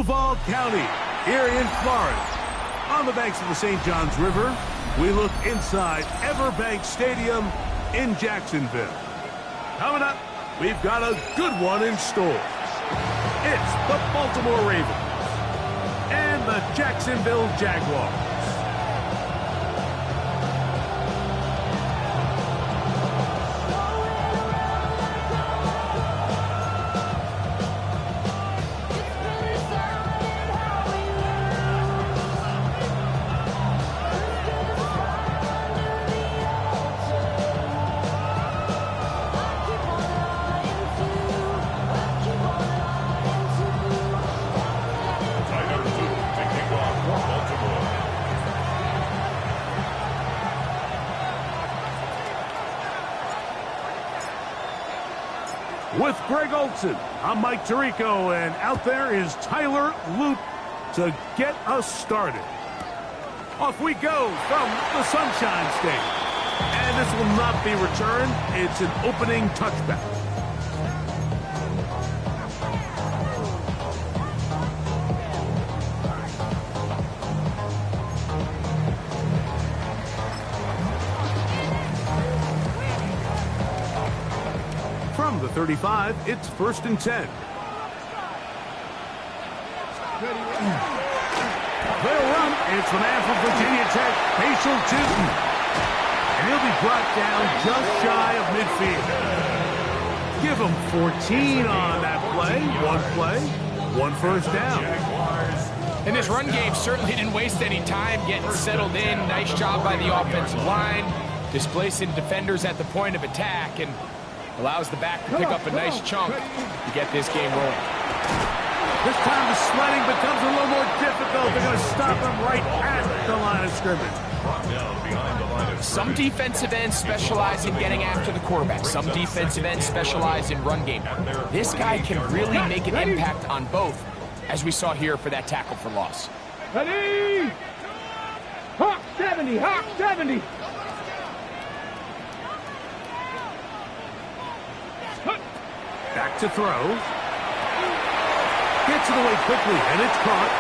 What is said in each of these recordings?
Duval County, here in Florida. On the banks of the St. Johns River, we look inside Everbank Stadium in Jacksonville. Coming up, we've got a good one in store. It's the Baltimore Ravens and the Jacksonville Jaguars. With Greg Olson, I'm Mike Tirico, and out there is Tyler Loop to get us started. Off we go from the Sunshine State. And this will not be returned. It's an opening touchback. From the 35, it's 1st and 10. They'll run. It's the man from Virginia Tech, Facial Tootin. And he'll be brought down just shy of midfield. Give him 14 on that play, one first down. And this run game certainly didn't waste any time getting settled in. Nice job by the offensive line, displacing defenders at the point of attack, and allows the back to pick up a nice chunk to get this game rolling. This time the sledding becomes a little more difficult. They're going to stop him right at the line of scrimmage. Some defensive ends specialize in getting after the quarterback. Some defensive ends specialize in run game. This guy can really make an impact on both, as we saw here for that tackle for loss. Ready! Hawk 70! Hawk 70! Back to throw. Gets it away quickly, and it's caught.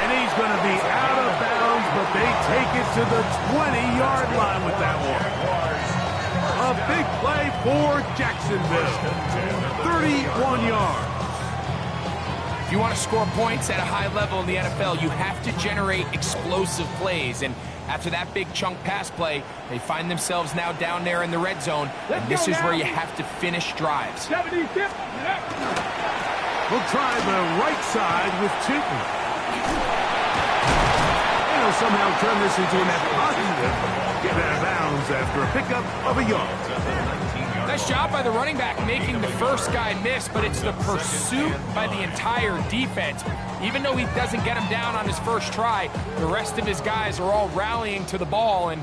And he's going to be out of bounds, but they take it to the 20-yard line with that one. A big play for Jacksonville. 31 yards. If you want to score points at a high level in the NFL, you have to generate explosive plays. And after that big chunk pass play, they find themselves now down there in the red zone. And this is where you have to finish drives. 70, We'll try the right side with Tootin. And he'll somehow turn this into a net positive. Get out of bounds after a pickup of a yard. Nice job by the running back making the first guy miss, but it's the pursuit by the entire defense. Even though he doesn't get him down on his first try, the rest of his guys are all rallying to the ball, and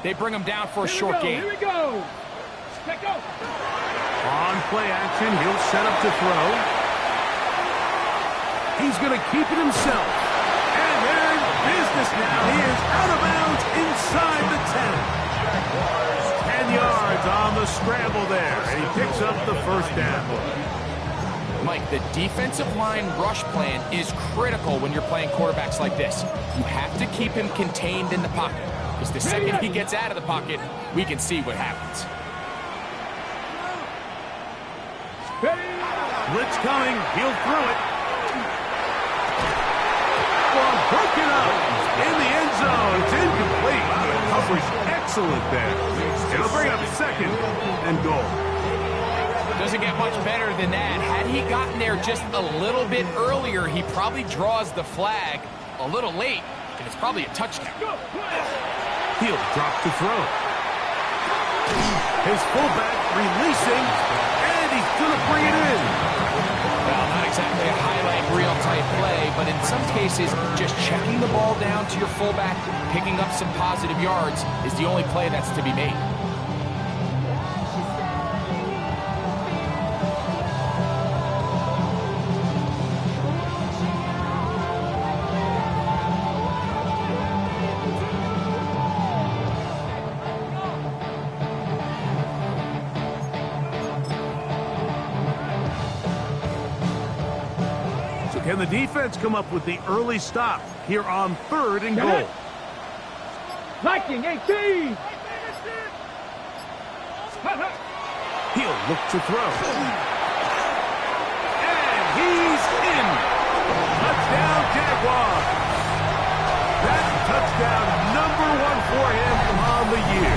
they bring him down for a short gain. Here we go. Let go. On play action, he'll set up to throw. He's going to keep it himself. And they're in business now. He is out of bounds inside the 10. 10 yards on the scramble there. And he picks up the first down. Mike, the defensive line rush plan is critical when you're playing quarterbacks like this. You have to keep him contained in the pocket, because the second he gets out of the pocket, we can see what happens. Blitz coming. He'll throw it. Well, broken up in the end zone. It's incomplete. Coverage excellent there. It'll bring up 2nd and goal. Doesn't get much better than that. Had he gotten there just a little bit earlier, he probably draws the flag a little late, and it's probably a touchdown. He'll drop to throw. His fullback releasing, and he's going to bring it in. Well, not exactly a highlight reel type play, but in some cases, just checking the ball down to your fullback, picking up some positive yards is the only play that's to be made. Can the defense come up with the early stop here on 3rd and goal? Viking 18. He'll look to throw. And he's in. Touchdown, Jaguars. That's touchdown number 1 for him on the year.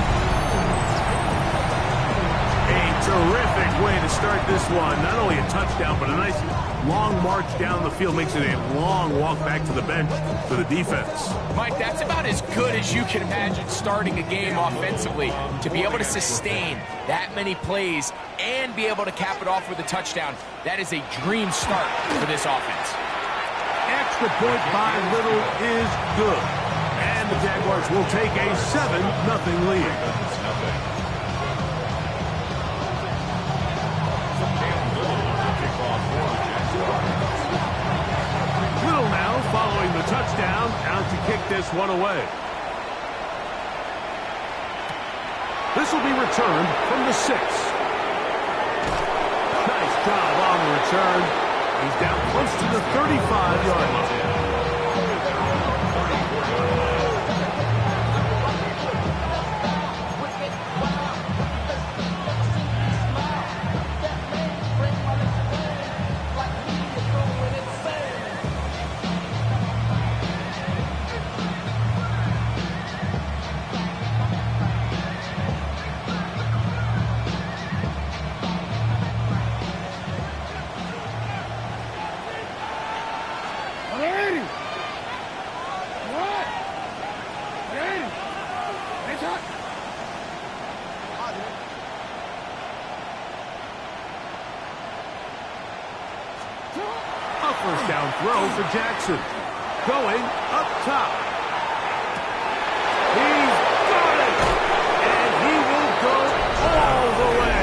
A terrific way to start this one. Not only a touchdown, but a nice long march down the field. Makes it a long walk back to the bench for the defense. Mike, that's about as good as you can imagine starting a game offensively. To be able to sustain that many plays and be able to cap it off with a touchdown, that is a dream start for this offense. Extra point by Little is good. And the Jaguars will take a 7-0 lead. Little now following the touchdown, out to kick this one away. This will be returned from the 6. Nice job on the return. He's down close to the 35-yard line. First down throw for Jackson. Going up top. He's got it! And he will go all the way.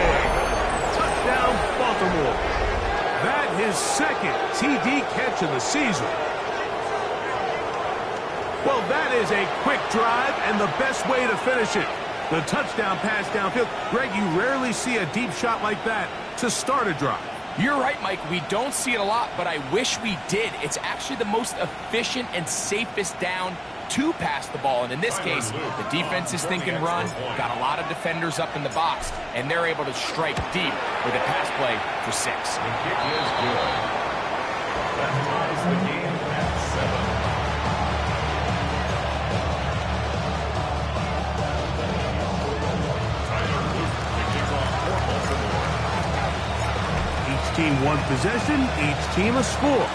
Touchdown, Baltimore. That his second TD catch of the season. Well, that is a quick drive and the best way to finish it. The touchdown pass downfield. Greg, you rarely see a deep shot like that to start a drive. You're right, Mike. We don't see it a lot, but I wish we did. It's actually the most efficient and safest down to pass the ball. And in this case, the defense is thinking run, got a lot of defenders up in the box, and they're able to strike deep with a pass play for 6. The kick is good. That ties the game at 7. Team one possession, each team a score.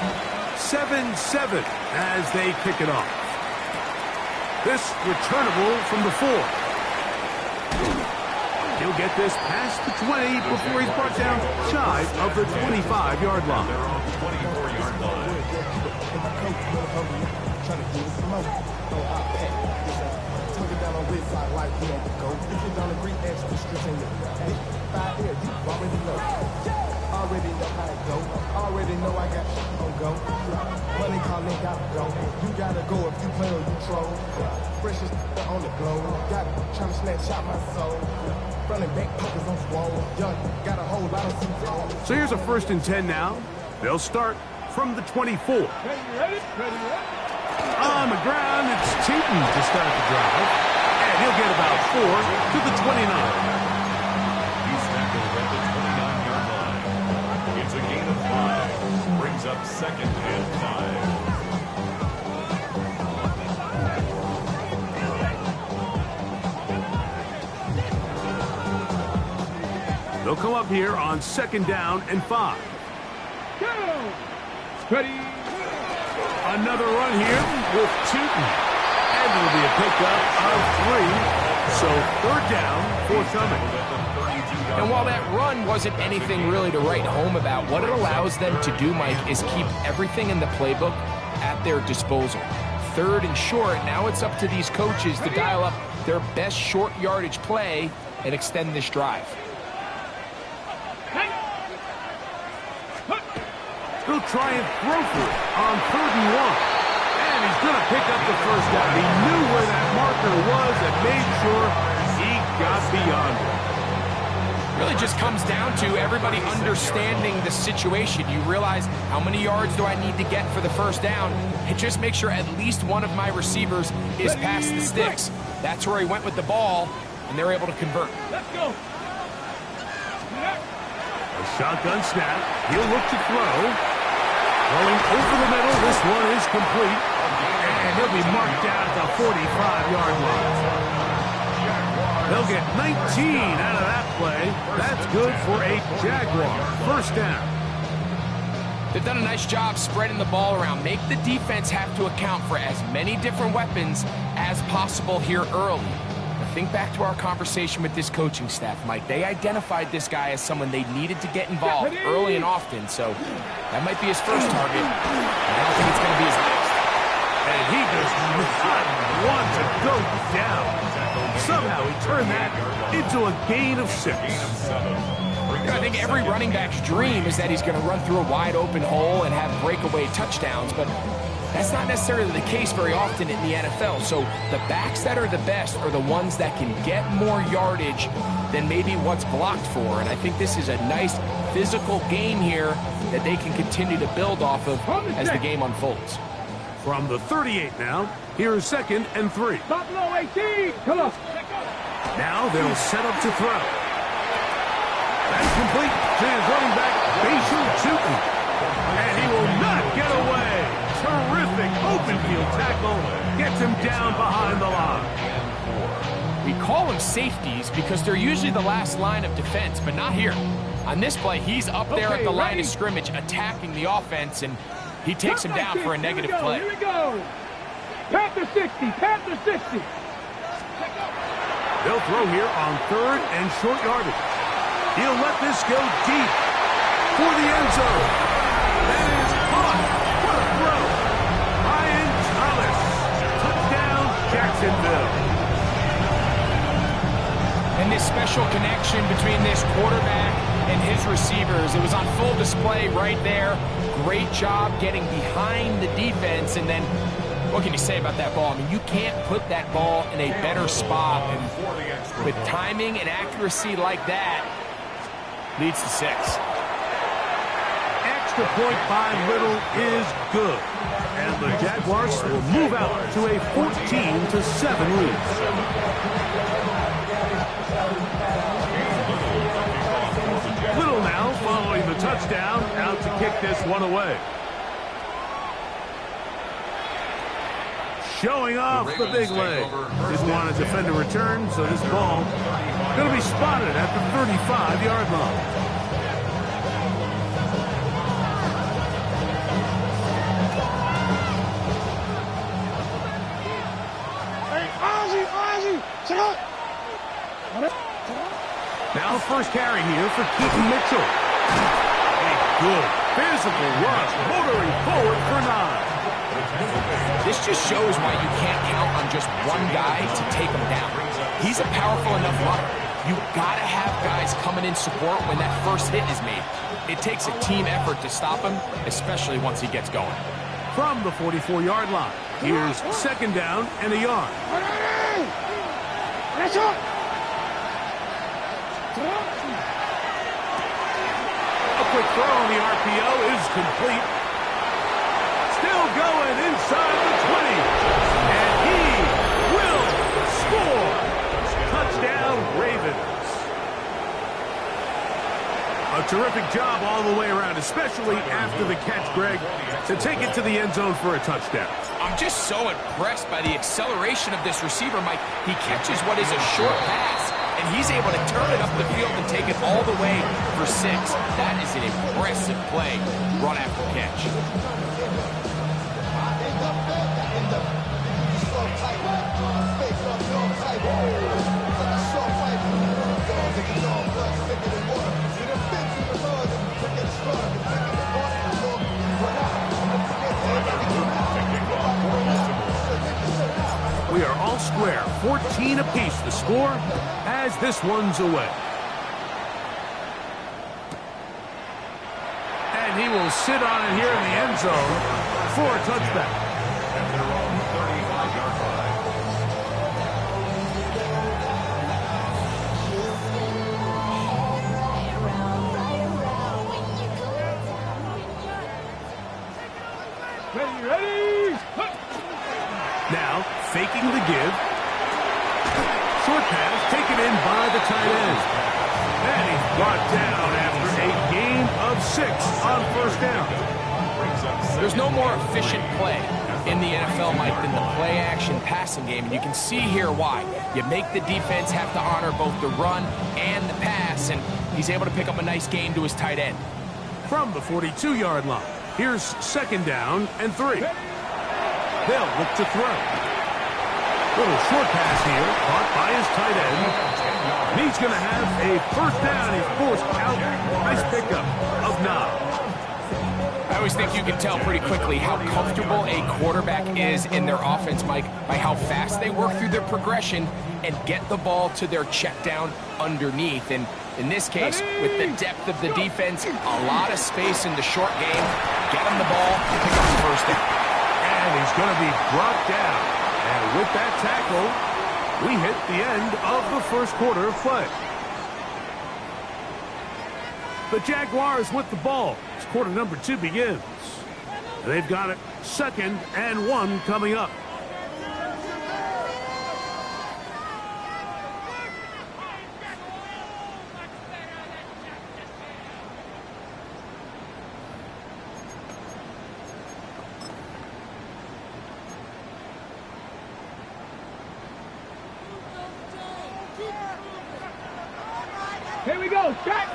7-7 as they kick it off. This returnable from the 4. He'll get this past the 20 before he's brought down shy of the 25-yard line. They're on the 24-yard line. Already know how to go. Already know I got shit on go. Money calling, gotta go. You gotta go if you play or you troll. Fresh as on the glow. Got trying to snatch out my soul. Running back pockets on swole. Young, got a whole lot of suits on. So here's a 1st and 10 now. They'll start from the 24. Ready. On the ground, it's Cheaton to start the drive. And he'll get about 4 to the 29. It's a gain of 5. Brings up 2nd and 5. They'll come up here on 2nd down and 5. Go! Ready. Another run here with Cheaton. And it'll be a pickup of 3. So 3rd down forthcoming. And while that run wasn't anything really to write home about, what it allows them to do, Mike, is keep everything in the playbook at their disposal. 3rd and short, now it's up to these coaches to dial up their best short yardage play and extend this drive. He'll try and throw for it on 3rd and 1. And he's going to pick up the 1st down. He knew where that marker was and made sure he got beyond it. Really just comes down to everybody understanding the situation. You realize, how many yards do I need to get for the first down? And just make sure at least one of my receivers is past the sticks. That's where he went with the ball, and they're able to convert. Let's go. A shotgun snap. He'll look to throw. Going over the middle. This one is complete. And he'll be marked down at the 45-yard line. They'll get 19 out of that play. That's good for a Jaguar first down. They've done a nice job spreading the ball around. Make the defense have to account for as many different weapons as possible here early. But think back to our conversation with this coaching staff, Mike. They identified this guy as someone they needed to get involved early and often, so that might be his first target. I don't think it's going to be his last. And he does not want to go down. Somehow he turned that into a gain of 6. I think every running back's dream is that he's going to run through a wide open hole and have breakaway touchdowns, but that's not necessarily the case very often in the NFL. So the backs that are the best are the ones that can get more yardage than maybe what's blocked for. And I think this is a nice physical game here that they can continue to build off of as the game unfolds. From the 38 now, here's 2nd and 3. Buffalo 18. Come on. Now they'll set up to throw. That's complete to his running back, Bashan Tootin. And he will not get away. Terrific open field tackle. Gets him down behind the line. We call them safeties because they're usually the last line of defense, but not here. On this play, he's up there at the line of scrimmage attacking the offense, and he takes him down for a negative play. Here we go. Panther 60. Panther 60. They'll throw here on 3rd and short yardage. He'll let this go deep for the end zone. That is caught. What a throw. Ryan Thomas. Touchdown, Jacksonville. And this special connection between this quarterback and his receivers, it was on full display right there. Great job getting behind the defense, and then what can you say about that ball? I mean, you can't put that ball in a better spot, and with timing and accuracy like that, leads to 6. Extra point by Little is good, and the Jaguars will move out to a 14-7 lead. Little now following the touchdown, out to kick this one away. Showing off the big leg. Didn't want to defend a return, so this ball going to be spotted at the 35-yard line. Now first carry here for Keaton Mitchell. A good physical rush, motoring forward for 9. This just shows why you can't count on just one guy to take him down. He's a powerful enough runner. You got to have guys coming in support when that first hit is made. It takes a team effort to stop him, especially once he gets going. From the 44-yard line, here's 2nd down and a yard. A quick throw on the RPO is complete. Still going inside the 20. And he will score. Touchdown, Ravens. A terrific job all the way around, especially after the catch, Greg, to take it to the end zone for a touchdown. I'm just so impressed by the acceleration of this receiver, Mike. He catches what is a short pass, and he's able to turn it up the field and take it all the way for 6. That is an impressive play run after catch. We are all square, 14 apiece the score as this one's away. And he will sit on it here in the end zone for a touchback. Ready. Now, faking the give. Short pass taken in by the tight end. And he's brought down after a gain of 6 on first down. There's no more efficient play in the NFL, Mike, than the play-action passing game. And you can see here why. You make the defense have to honor both the run and the pass, and he's able to pick up a nice gain to his tight end. From the 42-yard line, here's second down and 3. They'll look to throw. Little short pass here, caught by his tight end. And he's going to have a first down. He's forced out. Nice pickup of Knob. I always think you can tell pretty quickly how comfortable a quarterback is in their offense, Mike, by how fast they work through their progression and get the ball to their check down underneath. And in this case, with the depth of the defense, a lot of space in the short game, get him the ball, pick up the first down. And he's going to be brought down. And with that tackle, we hit the end of the first quarter of play. The Jaguars with the ball as quarter number 2 begins. They've got it 2nd and 1 coming up. Here we go. Shot.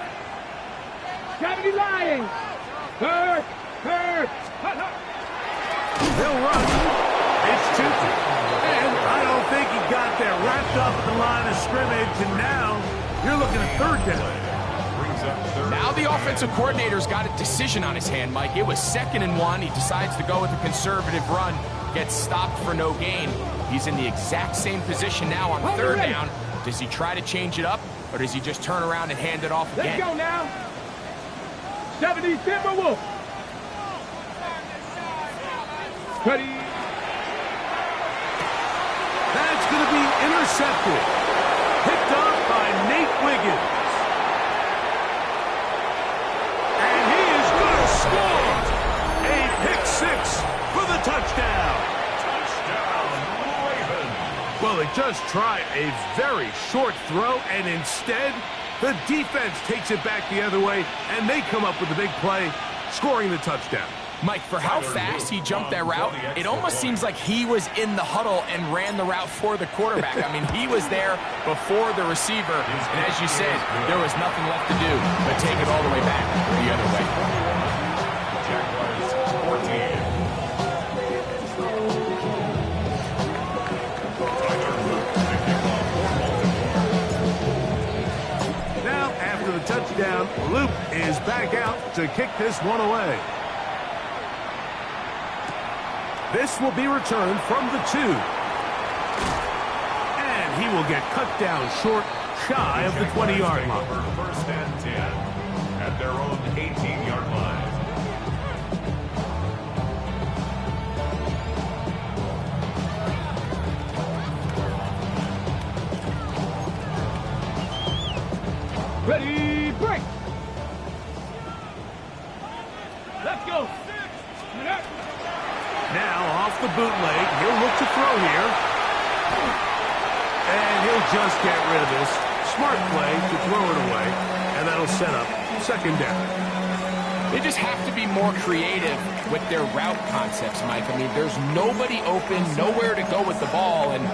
Gotta be lying. Hurt. They'll run. It's 2. And I don't think he got there. Wrapped up at the line of scrimmage, and now you're looking at third down. Now the offensive coordinator's got a decision on his hand, Mike. It was 2nd and 1. He decides to go with a conservative run, gets stopped for no gain. He's in the exact same position now on 3rd down. Does he try to change it up, or does he just turn around and hand it off again? Let's go now. 70 Timberwolves. Ready. That's going to be intercepted. Picked up by Nate Wiggins. And he is going to score. A pick 6 for the touchdown. Well, they just tried a very short throw, and instead, the defense takes it back the other way, and they come up with a big play, scoring the touchdown. Mike, for how fast he jumped that route, it almost seems like he was in the huddle and ran the route for the quarterback. I mean, he was there before the receiver, and as you said, there was nothing left to do but take it all the way back the other way. Jaguars 14. Now, after the touchdown, Luke is back out to kick this one away. This will be returned from the 2. And he will get cut down short, shy of the 20-yard line. First and 10 at their own 18-yard line. Ready, break. Let's go. Now off the bootleg, he'll look to throw here. And he'll just get rid of this. Smart play to throw it away. And that'll set up 2nd down. They just have to be more creative with their route concepts, Mike. I mean, there's nobody open, nowhere to go with the ball, and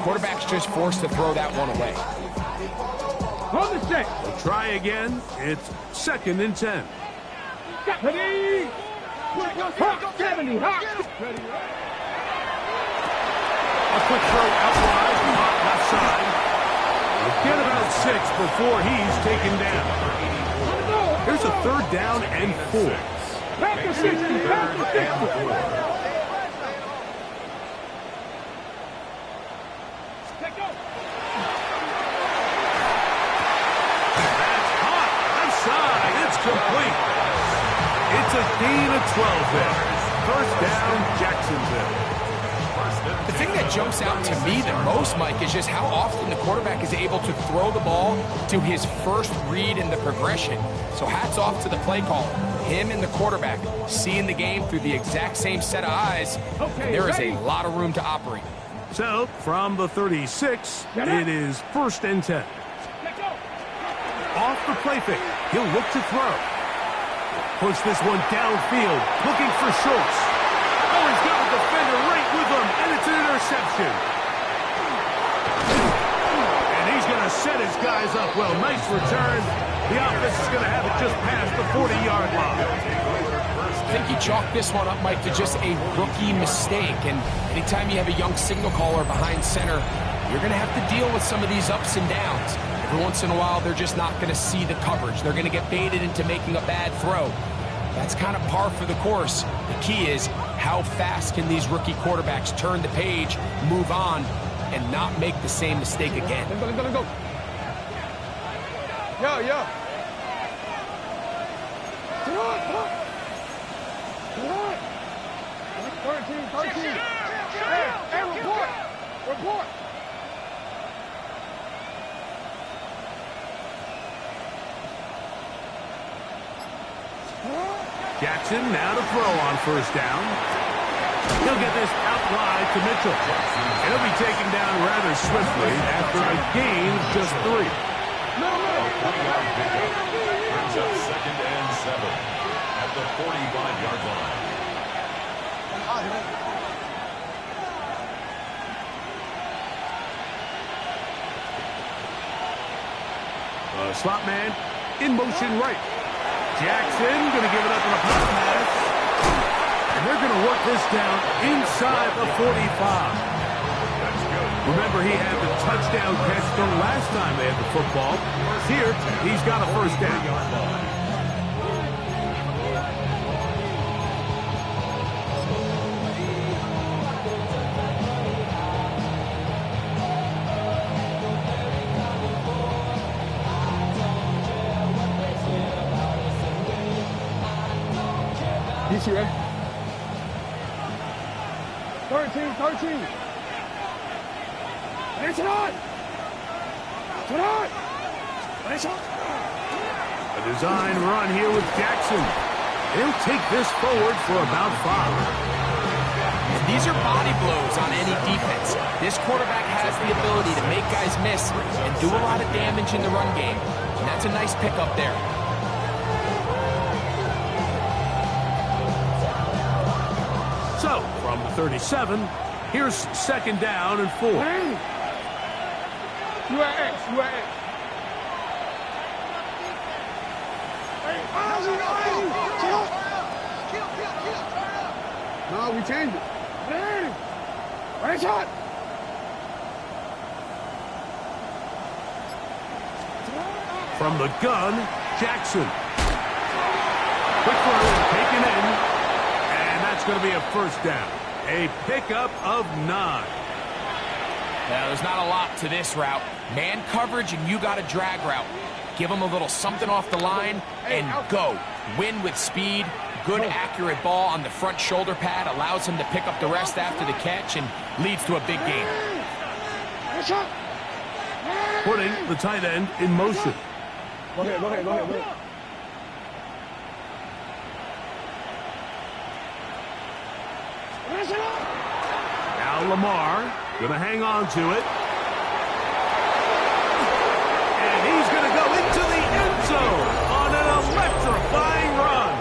quarterback's just forced to throw that one away. On the 6. We'll try again. It's 2nd and 10. Ready. Hawk 70. Hawk. Ready. A quick throw out wide, Hawk left side. We'll get about 6 before he's taken down. Here's a 3rd down and 4. Back to 60. Back to 60. Complete. It's a gain of 12 there. First down, Jacksonville. The thing that jumps out to me the most, Mike, is just how often the quarterback is able to throw the ball to his first read in the progression. So hats off to the play caller. him and the quarterback seeing the game through the exact same set of eyes, and there is a lot of room to operate. So, from the 36, it is 1st and 10. Off the play fake. He'll look to throw. Push this one downfield, looking for Schultz. Oh, he's got a defender right with him, and it's an interception. And he's going to set his guys up well. Nice return. The offense is going to have it just past the 40-yard line. I think he chalked this one up, Mike, to just a rookie mistake. And anytime you have a young signal caller behind center, you're going to have to deal with some of these ups and downs. Every once in a while, they're just not going to see the coverage. They're going to get baited into making a bad throw. That's kind of par for the course. The key is how fast can these rookie quarterbacks turn the page, move on, and not make the same mistake again. Let's go. Yo. Come on. 13. Hey, report. Jackson now to throw on 1st down. He'll get this out wide to Mitchell. And he'll be taken down rather swiftly after a gain of just 3. Brings up 2nd and 7 at the 45-yard line. Slot man in motion right. Jackson going to give it up in a pop pass. And they're going to work this down inside the 45. Remember, he had the touchdown catch the last time they had the football. Here, he's got a 1st down. DC, right? 13. It's on! A design run here with Jackson. He'll take this forward for about 5. And these are body blows on any defense. This quarterback has the ability to make guys miss and do a lot of damage in the run game. And that's a nice pickup there. So, from the 37, here's 2nd down and 4. You at X. No, we changed it. Right shot. From the gun, Jackson. Quick throw, taken in. And that's going to be a 1st down. A pickup of 9. Now, there's not a lot to this route. Man coverage, and you got a drag route. Give him a little something off the line and go. Win with speed. Good, accurate ball on the front shoulder pad. Allows him to pick up the rest after the catch and leads to a big gain. Putting the tight end in motion. Go ahead. Now Lamar going to hang on to it. And he's going to go into the end zone on an electrifying run.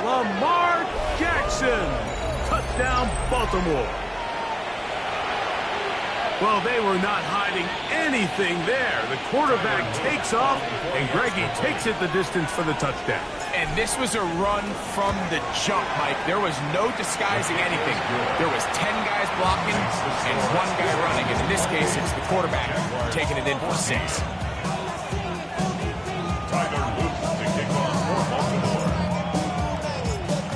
Lamar Jackson. Touchdown, Baltimore. Well, they were not hiding anything there. The quarterback takes off, and Greggy takes it the distance for the touchdown. And this was a run from the jump, Mike. There was no disguising anything. There was 10 guys blocking and 1 guy running. And in this case, it's the quarterback taking it in for 6. Tyler Luke to kick off for Baltimore.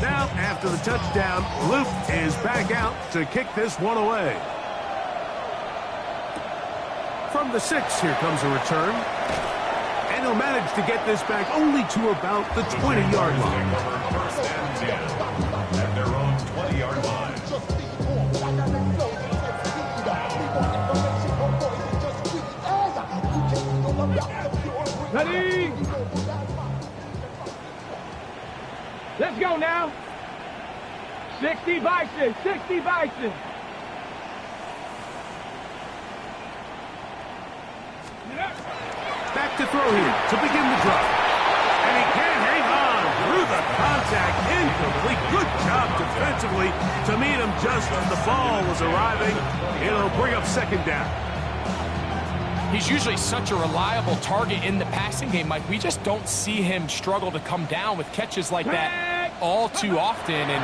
Now, after the touchdown, Luke is back out to kick this one away. From the 6, here comes a return. And he'll manage to get this back only to about the 20-yard line. 1st and 10 at their own 20-yard line. Ready? Let's go now. 60 Bison, 60 Bison. Back to throw here to begin the drive. And he can't hang on through the contact. Incomplete. Good job defensively to meet him just as the ball was arriving. It'll bring up second down. He's usually such a reliable target in the passing game, Mike. We just don't see him struggle to come down with catches like that all too often. And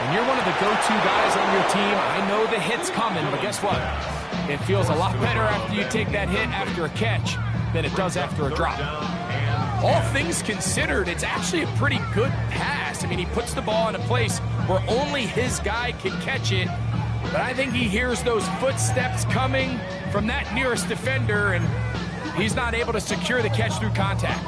when you're one of the go-to guys on your team, I know the hit's coming, but guess what? It feels a lot better after you take that hit after a catch than it does after a drop. All things considered, it's actually a pretty good pass. I mean, he puts the ball in a place where only his guy can catch it, but I think he hears those footsteps coming from that nearest defender, and he's not able to secure the catch through contact.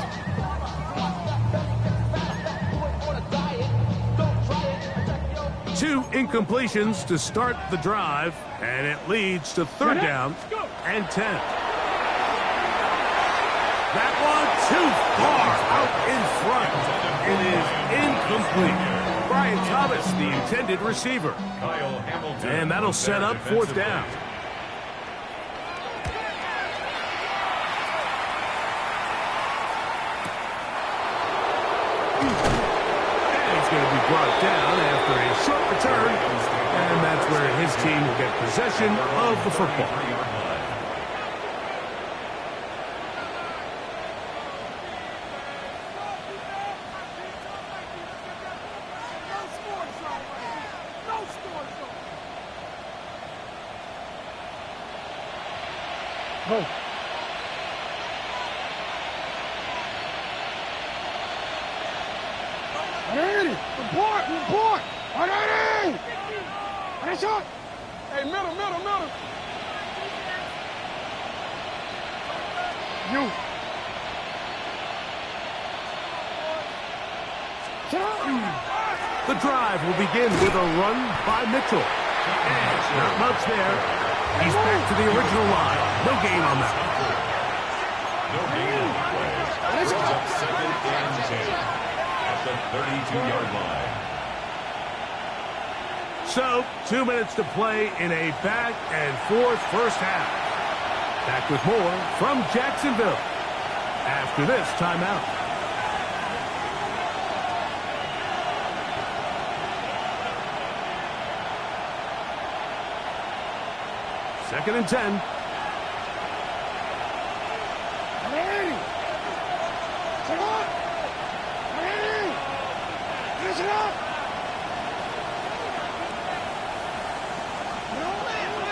Two incompletions to start the drive, and it leads to third down and 10. That one too far out in front. It is incomplete. Brian Thomas, the intended receiver. Kyle Hamilton. And that'll set up fourth down. And it's going to be brought down after a short return. And that's where his team will get possession of the football. Go. Ready! Report! Ready! Finish up! Hey, middle! You! The drive will begin with a run by Mitchell. And not much there. He's back to the original line. No gain on that. No gain on the play. Brings up second and 10 at the 32-yard line. So, 2 minutes to play in a back and forth first half. Back with more from Jacksonville after this timeout. Second and 10. Ready! Set up! Ready! Finish it up!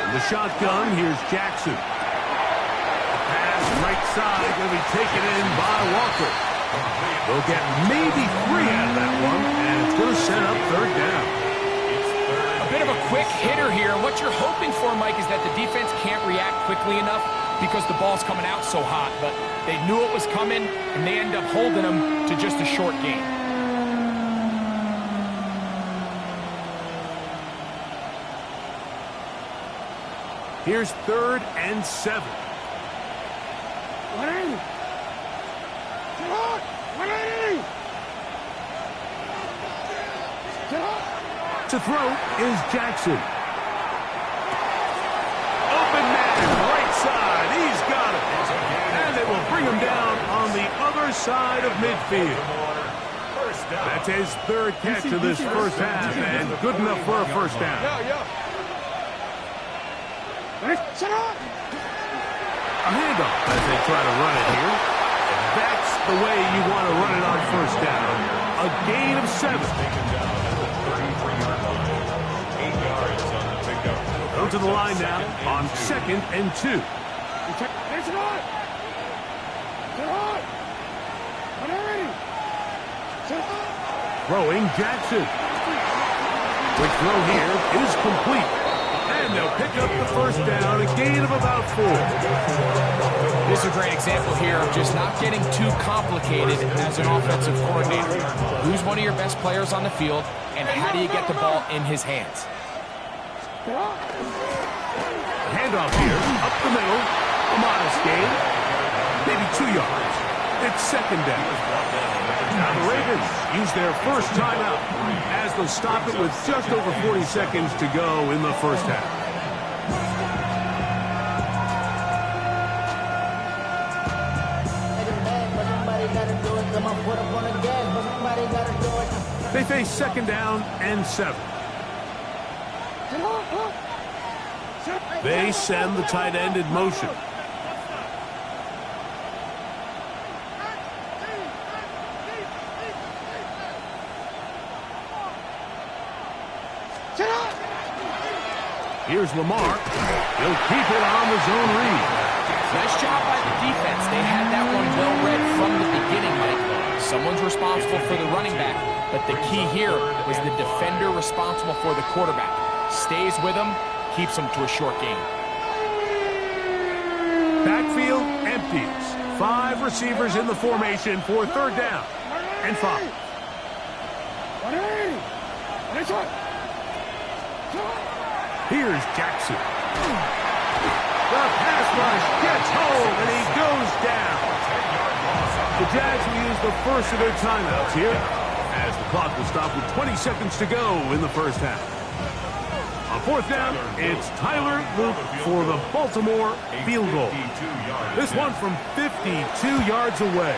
In the shotgun, here's Jackson. Pass right side, going to be taken in by Walker. They'll get maybe 3 out of that one, and it's going to set up third down. A bit of a quick hitter here. What you're hoping for, Mike, is that the defense can't react quickly enough because the ball's coming out so hot. But they knew it was coming, and they end up holding them to just a short gain. Here's third and 7. 180! Set up! 180! Set up! To throw is Jackson. Open man, right side. He's got it. And they will bring him down on the other side of midfield. That's his third catch of this first half, and good enough for a first down. Set up! A handoff as they try to run it here. That's the way you want to run it on first down. A gain of 7. Go to the line now on second and 2. Finish it up! Set up! 180! Set up! Throwing Jackson. Quick throw here is complete. And they'll pick up the first down, a gain of about 4. This is a great example here of just not getting too complicated as an offensive coordinator. Who's one of your best players on the field, and how do you get the ball in his hands? Handoff here, up the middle, a miles gain, maybe 2 yards. It's second down. Now the Ravens use their first timeout as they'll stop it with just over 40 seconds to go in the first half. They face second down and 7. They send the tight end in motion. Here's Lamar. He'll keep it on the zone read. Nice job by the defense. They had that one well read from the beginning, Mike. Someone's responsible for the running back, but the key here was the defender responsible for the quarterback. Stays with him, keeps him to a short gain. Backfield empties. 5 receivers in the formation for third down and 5. Here's Jackson. The pass rush gets home, and he goes down. The Jags will use the first of their timeouts here, as the clock will stop with 20 seconds to go in the first half. On fourth down, it's Tyler Luke for the Baltimore field goal. This one from 52 yards away.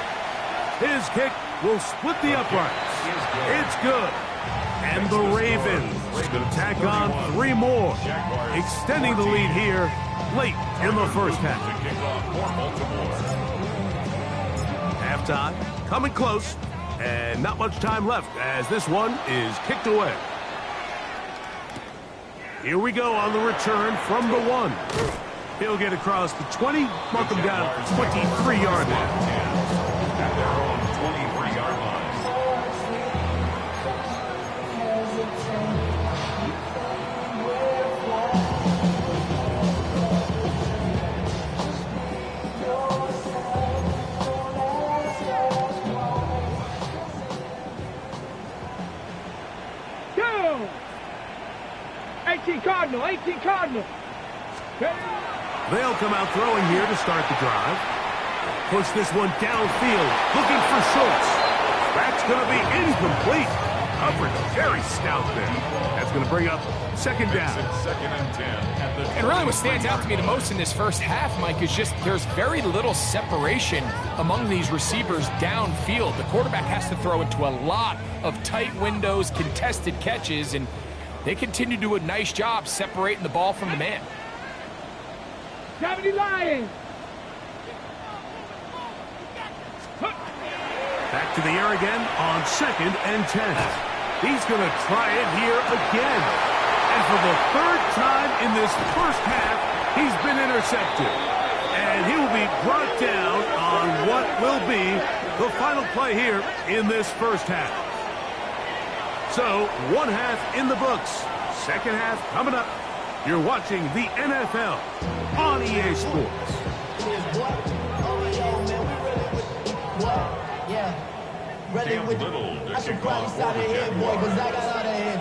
His kick will split the uprights. It's good. And the Ravens will tack on 3 more, extending the lead here late in the first half. Halftime coming close, and not much time left as this one is kicked away. Here we go on the return from the 1. He'll get across the 20, mark him down at the 23-yard line. At their own 23-yard line. Go! 18 Cardinal, 18 Cardinal. They'll come out throwing here to start the drive. Push this one downfield, looking for Schultz. That's going to be incomplete. Coverage very stout there. That's going to bring up second down. Second and 10 at the And really what stands out to me the most in this first half, Mike, is just there's very little separation among these receivers downfield. The quarterback has to throw into a lot of tight windows, contested catches, and they continue to do a nice job separating the ball from the man. 70 Lions. Back to the air again on second and 10. He's going to try it here again. And for the 3rd time in this first half, he's been intercepted. And he will be brought down on what will be the final play here in this first half. So, 1 half in the books. Second half coming up. You're watching the NFL on EA Sports.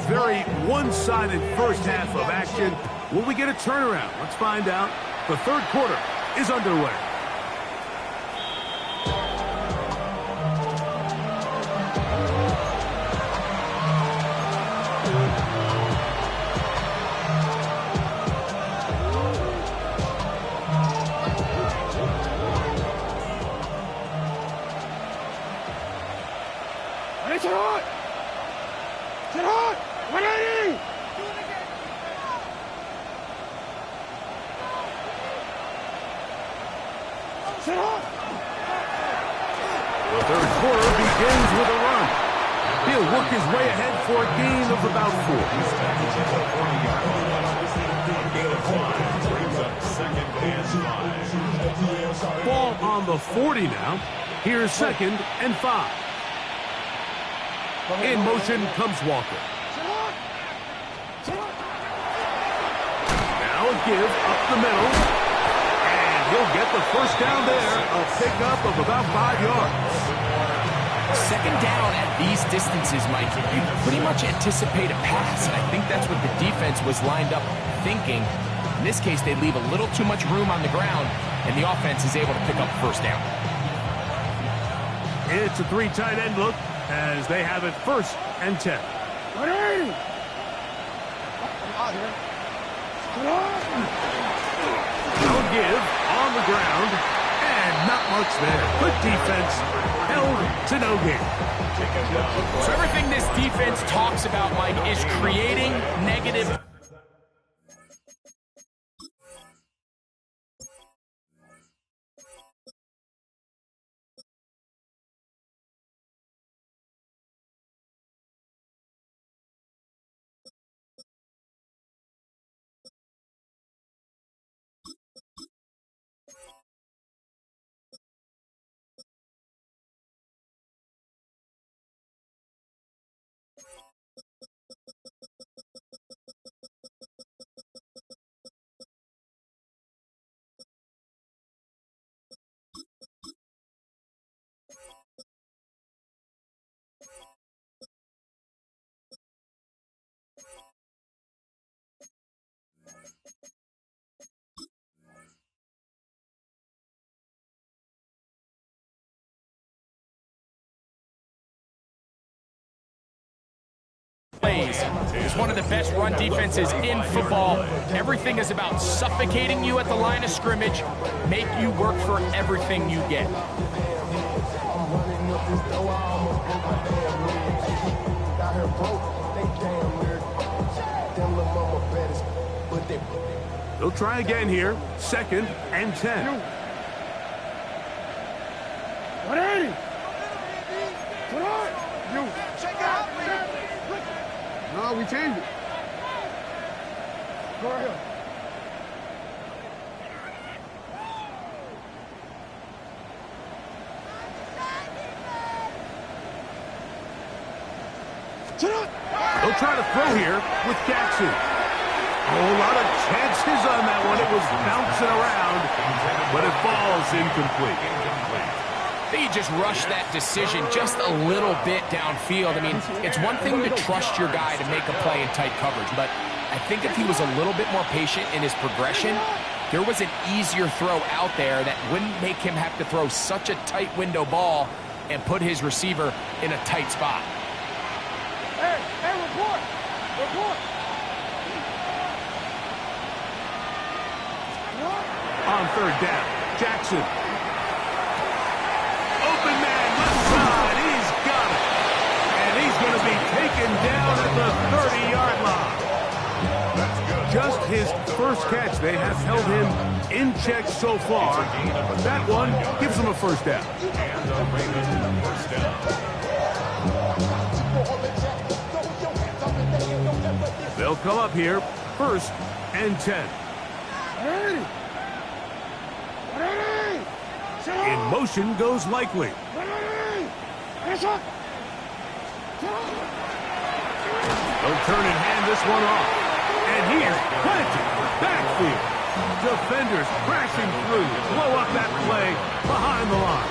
Very one-sided first half of action. Will we get a turnaround? Let's find out. The 3rd quarter is underway. Sit hot! Sit hot! 180! Sit hot! The 3rd quarter begins with a run. He'll work his way ahead for a gain of about 4. Ball on the 40 now. Here's second and 5. In motion comes Walker. Now a give up the middle. And he'll get the first down there. A pickup of about 5 yards. Second down at these distances, Mike, you pretty much anticipate a pass, and I think that's what the defense was lined up thinking. In this case, they leave a little too much room on the ground, and the offense is able to pick up first down. It's a 3 tight end look as they have it 1st and 10. No give on the ground, and not much there. Good defense, held to no gain. So everything this defense talks about, Mike, is creating negative. It's one of the best run defenses in football. Everything is about suffocating you at the line of scrimmage, make you work for everything you get. They'll try again here. 2nd and 10. No, we changed it. Go ahead. They'll try to throw here with Jackson. A lot of chances on that one. It was bouncing around, but it falls incomplete. I think he just rushed that decision just a little bit downfield. I mean, it's one thing to trust your guy to make a play in tight coverage, but I think if he was a little bit more patient in his progression, there was an easier throw out there that wouldn't make him have to throw such a tight window ball and put his receiver in a tight spot. Hey, report! Report! On 3rd down, Jackson. Open man, left side, he's got it. And he's going to be taken down at the 30-yard line. Just his 1st catch. They have held him in check so far. That one gives him a 1st down. And the Ravens first down. They'll come up here, 1st and 10. In motion goes Likely. They'll turn and hand this one off. And here's planted. Backfield. Defenders crashing through. Blow up that play behind the line.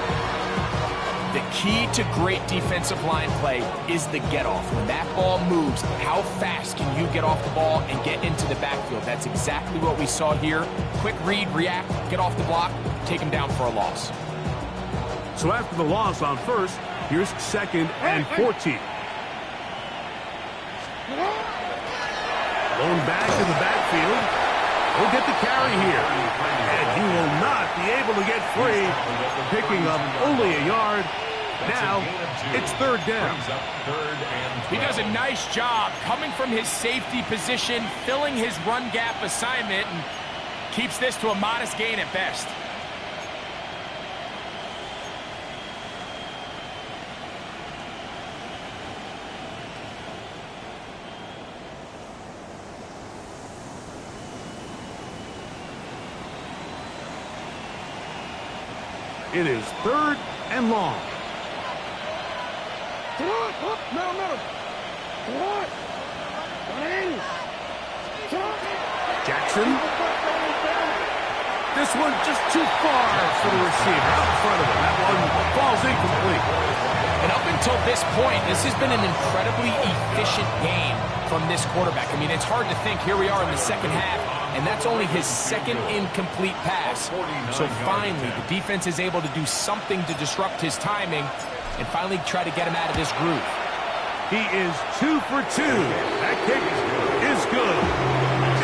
The key to great defensive line play is the get-off. When that ball moves, how fast can you get off the ball and get into the backfield? That's exactly what we saw here. Quick read, react, get off the block, take him down for a loss. So after the loss on 1st, here's 2nd and 14. Blown back in the backfield. He'll get the carry here. And he will not be able to get free, picking up only a yard. Now, it's 3rd down. He does a nice job coming from his safety position, filling his run gap assignment, and keeps this to a modest gain at best. It is 3rd and long. Jackson. This one just too far for the receiver. Out in front of him. That one falls incomplete. And up until this point, this has been an incredibly efficient game from this quarterback. I mean, it's hard to think. Here we are in the 2nd half, and that's only his 2nd incomplete pass. So finally, the defense is able to do something to disrupt his timing, and finally try to get him out of this groove. He is 2 for 2. That kick is good.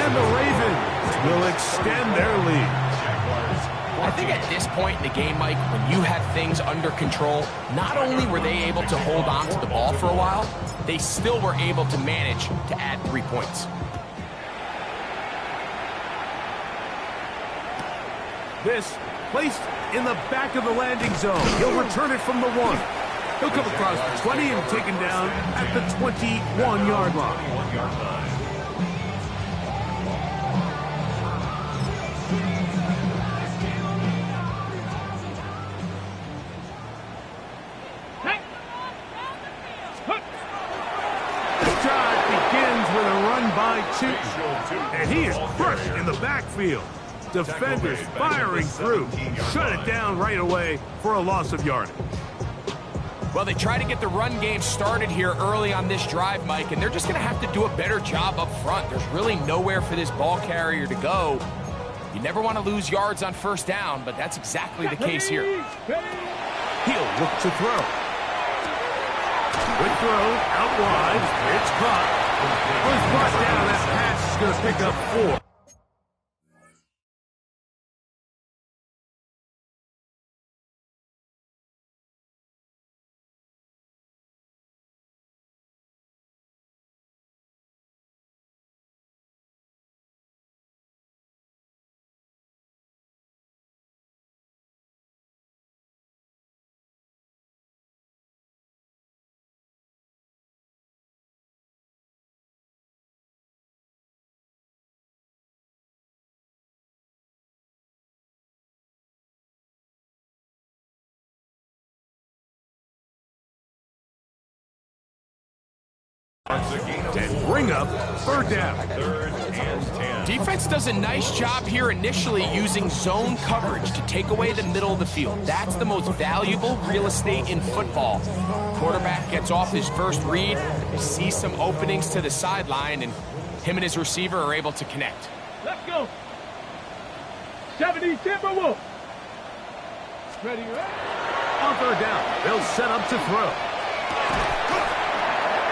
And the Ravens will extend their lead. I think at this point in the game, Mike, when you have things under control, not only were they able to hold on to the ball for a while, they still were able to manage to add 3 points. This placed in the back of the landing zone. He'll return it from the 1. He'll come across the 20 and taken down at the 21-yard line. And he is crushed in the backfield. Defenders firing through. Shut it down right away for a loss of yardage. Well, they try to get the run game started here early on this drive, Mike, and they're just going to have to do a better job up front. There's really nowhere for this ball carrier to go. You never want to lose yards on first down, but that's exactly the case here. He'll look to throw. Good throw, out wide. It's caught. Was brought down. That pass is going to pick up 4. And bring up 3rd down. 3rd and 10. Defense does a nice job here initially using zone coverage to take away the middle of the field. That's the most valuable real estate in football. Quarterback gets off his first read, sees some openings to the sideline, and him and his receiver are able to connect. Let's go. 70 Timberwolves. Ready, right? On 3rd down, they'll set up to throw.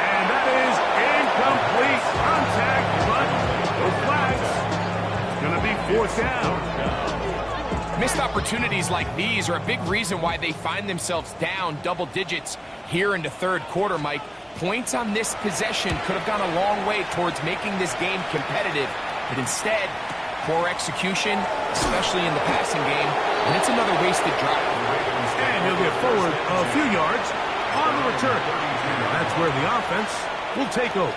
And that is incomplete contact, but no flags. Going to be 4th down. Missed opportunities like these are a big reason why they find themselves down double digits here in the 3rd quarter, Mike. Points on this possession could have gone a long way towards making this game competitive, but instead, poor execution, especially in the passing game, and it's another wasted drive. And he'll get forward a few yards on the return. And that's where the offense will take over.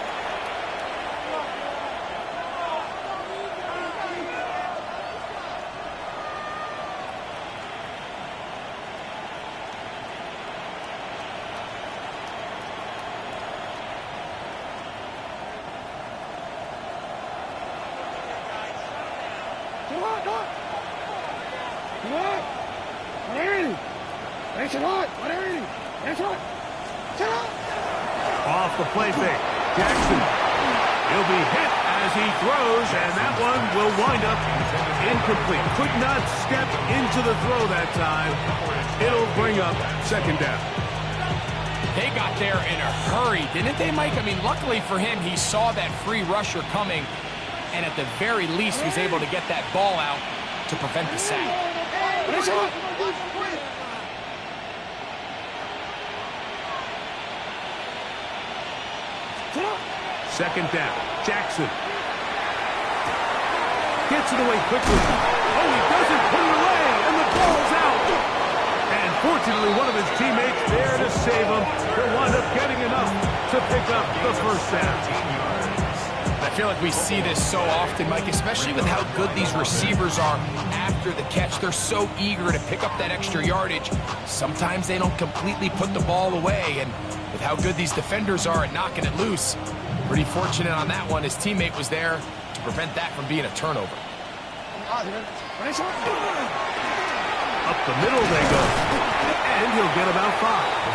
Off the play fake. Jackson. He'll be hit as he throws, and that one will wind up incomplete. Could not step into the throw that time. It'll bring up 2nd down. They got there in a hurry, didn't they, Mike? I mean, luckily for him, he saw that free rusher coming, and at the very least was able to get that ball out to prevent the sack. 2nd down. Jackson. Gets it away quickly. Oh, he doesn't put it away, and the ball's out. And fortunately, one of his teammates there to save him. He'll wind up getting enough to pick up the 1st down. I feel like we see this so often, Mike, especially with how good these receivers are after the catch. They're so eager to pick up that extra yardage. Sometimes they don't completely put the ball away, and with how good these defenders are at knocking it loose, pretty fortunate on that one. His teammate was there to prevent that from being a turnover. Up the middle they go. And he'll get about 5.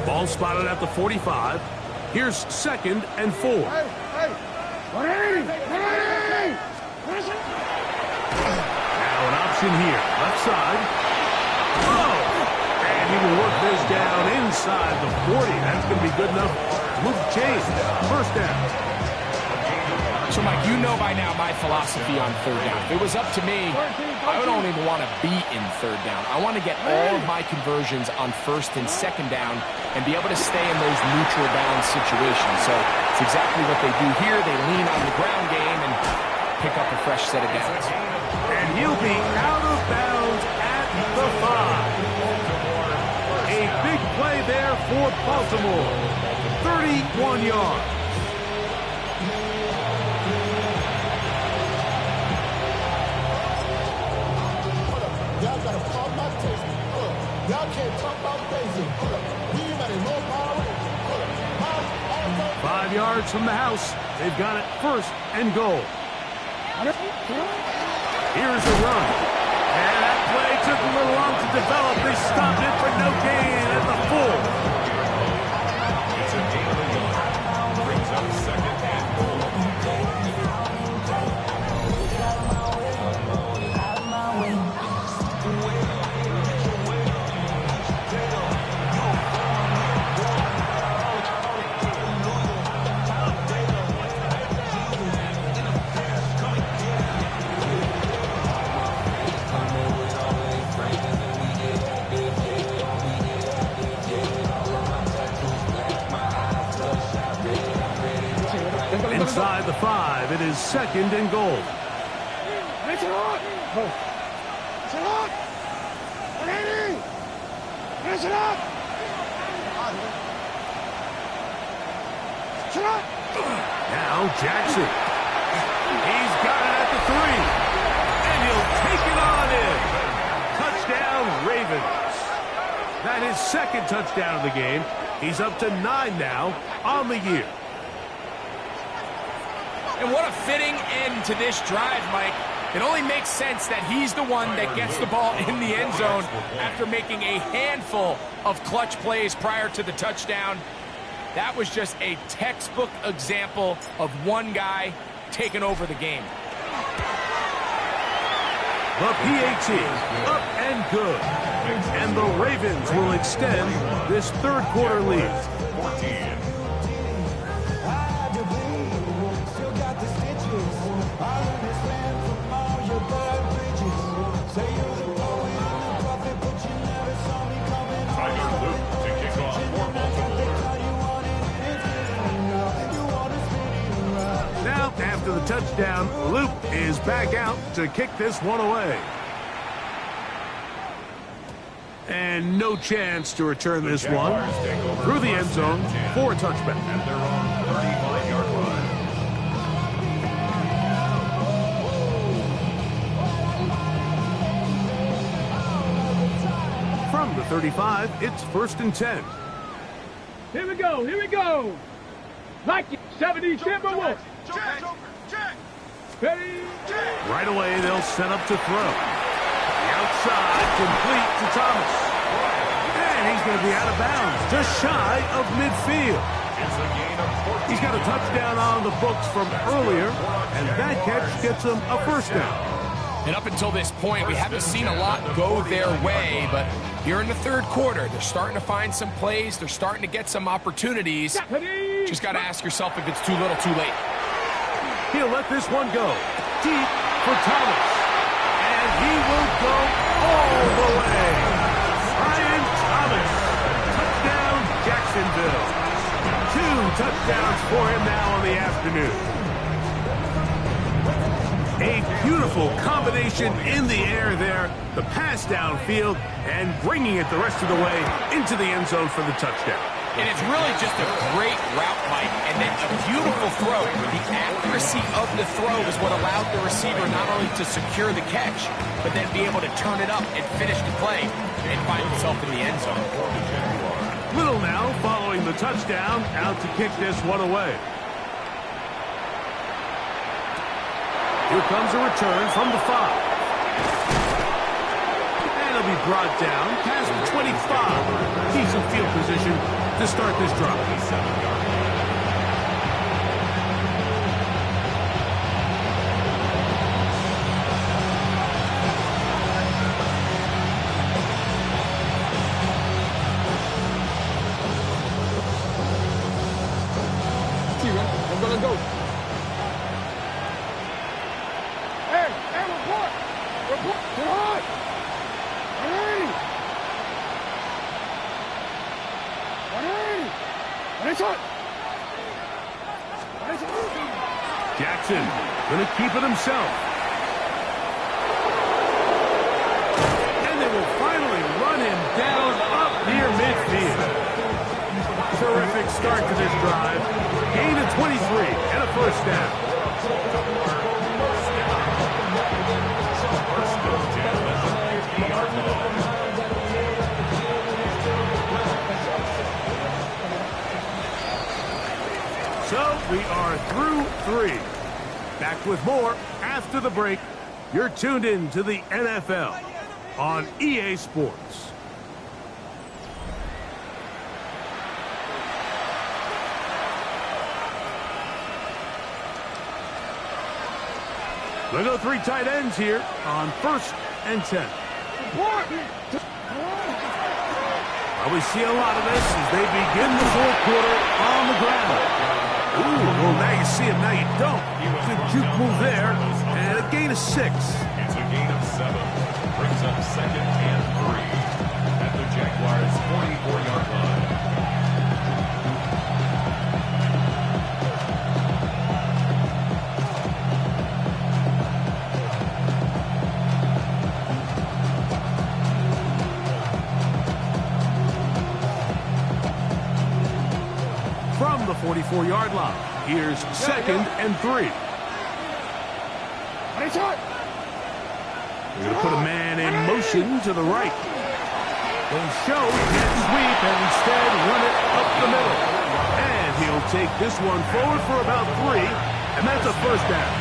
Ball spotted at the 45. Here's 2nd and 4. Now an option here. Left side. Whoa! And he will work this down inside the 40. That's going to be good enough to move the chains. First down. So, Mike, you know by now my philosophy on 3rd down. If it was up to me, I don't even want to be in 3rd down. I want to get all of my conversions on 1st and 2nd down and be able to stay in those neutral down situations. So it's exactly what they do here. They lean on the ground game and pick up a fresh set of downs. And he'll be out of bounds at the 5. A big play there for Baltimore. 31 yards. Y'all gotta pump my taste. Y'all can't talk about basic. We got no power. 5 yards from the house. They've got it 1st and goal. Here's a run. And that play took a little long to develop. They stopped it for no gain at the 4. It's a gain of a yard. Brings up 2nd and goal. Inside the 5, it is 2nd and goal. Now Jackson. He's got it at the 3. And he'll take it on in. Touchdown, Ravens. That is 2nd touchdown of the game. He's up to 9 now on the year. And what a fitting end to this drive, Mike. It only makes sense that he's the one that gets the ball in the end zone after making a handful of clutch plays prior to the touchdown. That was just a textbook example of one guy taking over the game. The PAT, up and good. And the Ravens will extend this 3rd quarter lead. 14. Tyler Luke to kick off for Baltimore. Now, after the touchdown, Luke is back out to kick this one away. And no chance to return this one through the end zone for a touchback. At their own 35-yard line. From the 35, it's 1st and 10. Here we go. Here we go. Like it. 70 Timberwolves. Ready? Right away, they'll set up to throw. The outside, complete to Thomas. And he's going to be out of bounds, just shy of midfield. It's a gain of 14. He's got a touchdown on the books from earlier, and that catch gets him a 1st down. And up until this point, we haven't seen a lot go their way, but here in the 3rd quarter, they're starting to find some plays. They're starting to get some opportunities. Just got to ask yourself if it's too little, too late. He'll let this one go deep for Thomas. And he will go all the way. Brian Thomas. Touchdown, Jacksonville. 2 touchdowns for him now on the afternoon. A beautiful combination in the air there. The pass downfield and bringing it the rest of the way into the end zone for the touchdown. And it's really just a great route, Mike, and then a beautiful throw. The accuracy of the throw is what allowed the receiver not only to secure the catch, but then be able to turn it up and finish the play and find himself in the end zone. Little now following the touchdown, out to kick this one away. Here comes a return from the 5. And he'll be brought down past the 25. Decent field position to start this drive. 7-yard line. I'm gonna go. Hey, report! Report! Get on! Ready! Jackson going to keep it himself. And they will finally run him down up near midfield. Terrific start to this drive. Gain of 23 and a first down. First and 10 at the 50-yard line. So we are through 3. Back with more after the break. You're tuned in to the NFL on EA Sports. We'll go 3 tight ends here on 1st and 10. Well, we see a lot of this as they begin the 4th quarter on the ground. Ooh, well, now you see him, now you don't. Good juke move there, and a gain of 6. It's a gain of 7. Brings up 2nd and 3 at the Jaguars' 44-yard line. From the 44-yard line, here's 2nd and 3. We're going to put a man in motion to the right. They'll show he can't sweep and instead run it up the middle. And he'll take this one forward for about 3, and that's a first down.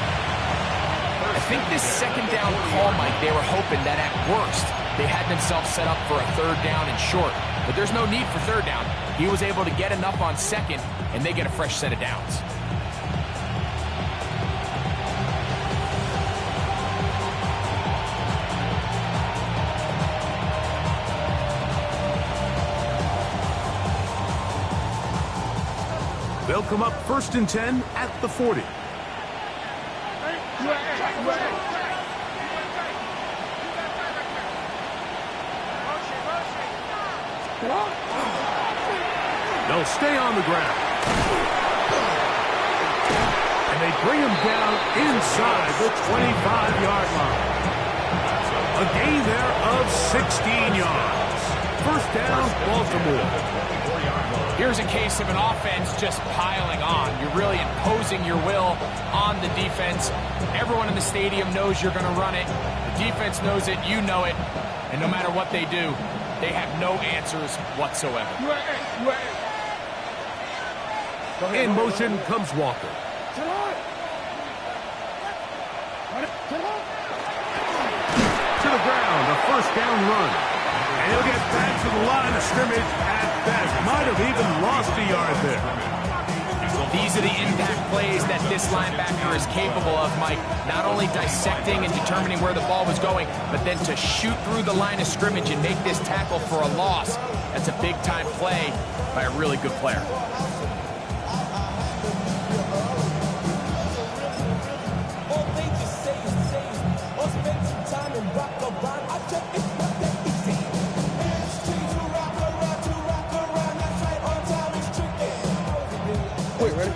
I think this 2nd down call, Mike, they were hoping that at worst they had themselves set up for a 3rd down and short. But there's no need for 3rd down. He was able to get enough on 2nd, and they get a fresh set of downs. They'll come up 1st and 10 at the 40. They'll stay on the ground. And they bring him down inside the 25-yard line. A gain there of 16 yards. First down, Baltimore. Here's a case of an offense just piling on. You're really imposing your will on the defense. Everyone in the stadium knows you're going to run it. The defense knows it, you know it. And no matter what they do, they have no answers whatsoever. In motion comes Walker. To the ground, a first down run. And he'll get back to the line of scrimmage at best. Might have even lost a yard there. These are the impact plays that this linebacker is capable of, Mike. Not only dissecting and determining where the ball was going, but then to shoot through the line of scrimmage and make this tackle for a loss. That's a big-time play by a really good player.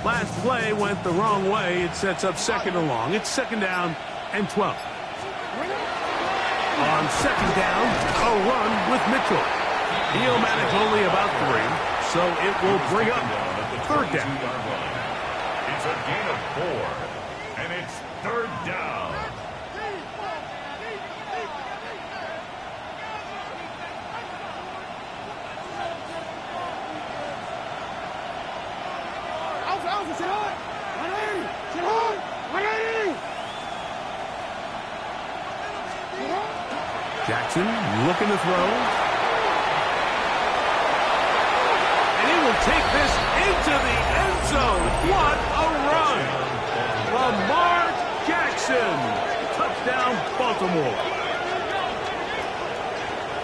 Last play went the wrong way. It sets up 2nd and long. It's 2nd down and 12. On 2nd down, a run with Mitchell. He'll manage only about 3, so it will bring up 3rd down. It's a gain of 4, and it's 3rd down. Jackson Jackson looking to throw. And he will take this into the end zone. What a run! Lamar Jackson. Touchdown, Baltimore.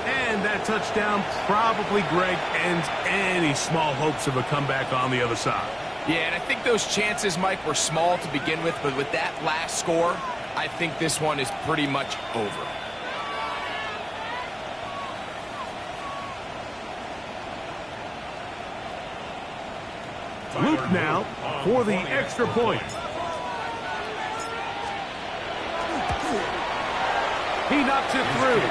And that touchdown probably, Greg, ends any small hopes of a comeback on the other side. Yeah, and I think those chances, Mike, were small to begin with, but with that last score, I think this one is pretty much over. Luke now for the extra point. He knocks it through.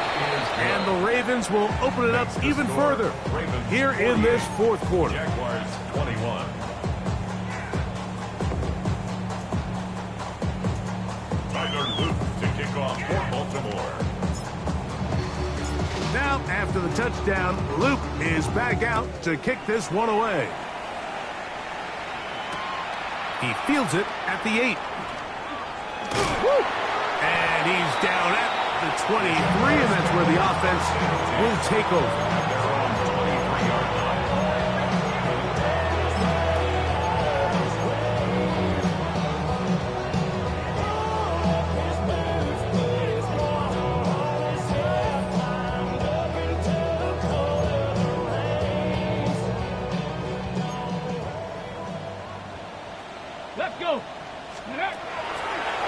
And the Ravens will open it up even further here in this fourth quarter. Jaguars 21. Tyler Luke to kick off for Baltimore. Now, after the touchdown, Luke is back out to kick this one away. He fields it at the 8. And he's down at the 23, and that's where the offense will take over. Let's go.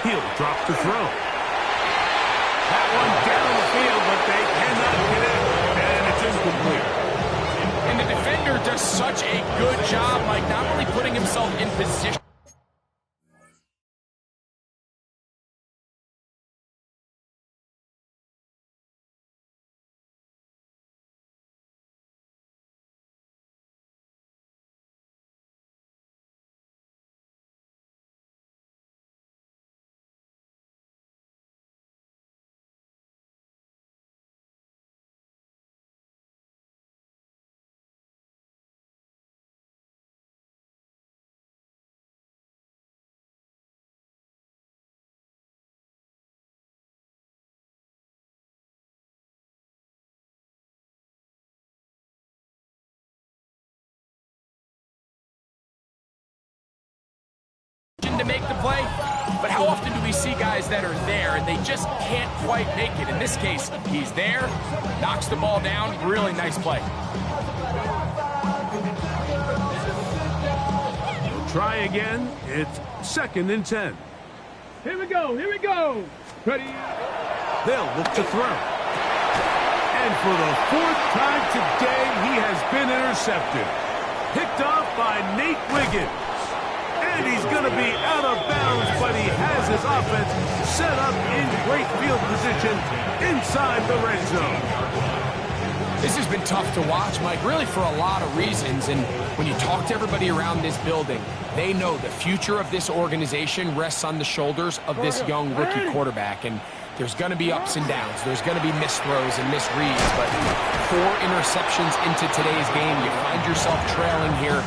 He'll drop to throw. That one down the field, but they cannot get it, and it's incomplete. And the defender does such a good job, Mike, not only putting himself in position. To make the play, but how often do we see guys that are there and they just can't quite make it? In this case, he's there, knocks the ball down, really nice play. Try again. It's 2nd and 10. Here we go. Here we go. Ready? They'll look to throw. And for the 4th time today, he has been intercepted. Picked off by Nate Wiggins. And he's going to be out of bounds, but he has his offense set up in great field position inside the red zone. This has been tough to watch, Mike, really for a lot of reasons. And when you talk to everybody around this building, they know the future of this organization rests on the shoulders of this young rookie quarterback. And there's going to be ups and downs. There's going to be missed throws and missed reads. But 4 interceptions into today's game, you find yourself trailing here.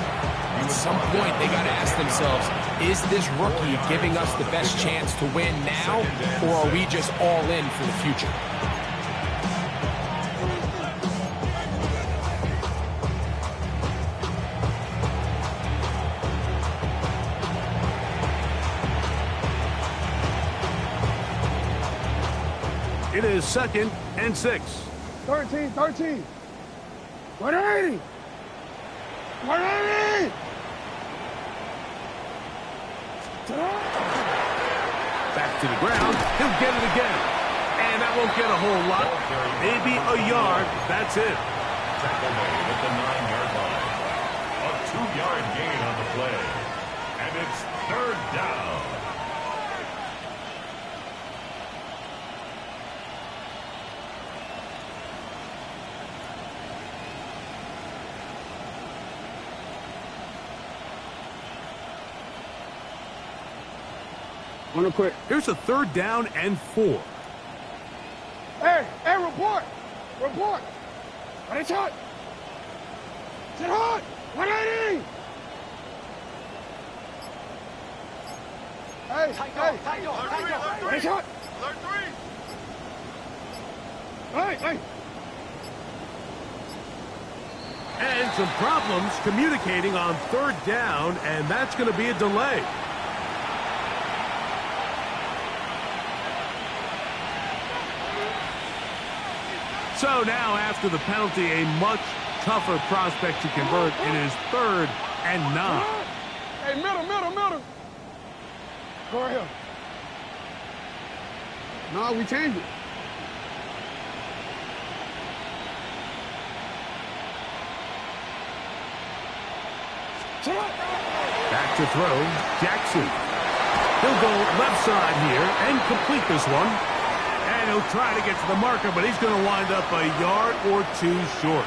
At some point, they got to ask themselves, is this rookie giving us the best chance to win now, or are we just all in for the future? It is 2nd and 6. 13. 180. 180. Back to the ground. He'll get it again. And that won't get a whole lot. Maybe a yard. That's it. Tackle made at the 9-yard line. A 2-yard gain on the play. And it's 3rd down. One quick. Here's a 3rd down and 4. Hey, report. Report. What is hot? Is it hot? 180. Hey. What is hot? Alert 3. And some problems communicating on third down, and that's going to be a delay. So now, after the penalty, a much tougher prospect to convert. It is 3rd and 9. Hey, middle. Go ahead. No, we changed it. Back to throw, Jackson. He'll go left side here and complete this one. And he'll try to get to the marker, but he's going to wind up a yard or 2 short.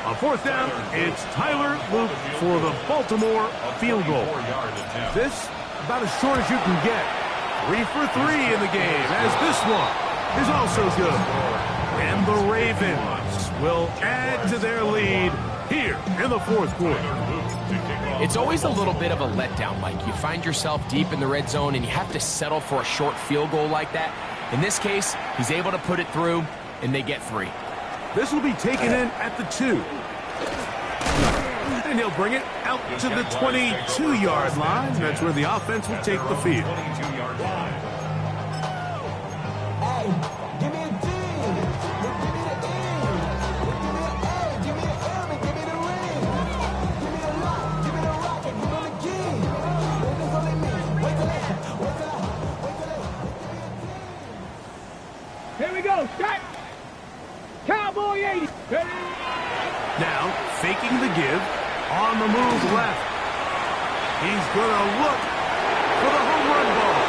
On 4th down, it's Tyler Luke for the Baltimore field goal. This about as short as you can get. 3 for 3 in the game, as this one is also good. And the Ravens will add to their lead here in the 4th quarter. It's always a little bit of a letdown, Mike. You find yourself deep in the red zone and you have to settle for a short field goal like that. In this case, he's able to put it through, and they get 3. This will be taken in at the 2. And he'll bring it out to the 22-yard line. That's where the offense will take the field. 22-yard line. Give me a D. Give me the E. Give me an A. Give me an M. Give me the ring. Give me the lock. Give me the rock. And give me the key. There's only me. Wait till Here we go. Start. Cowboy 80. Ready? Now, faking the give, on the move left. He's going to look for the home run ball.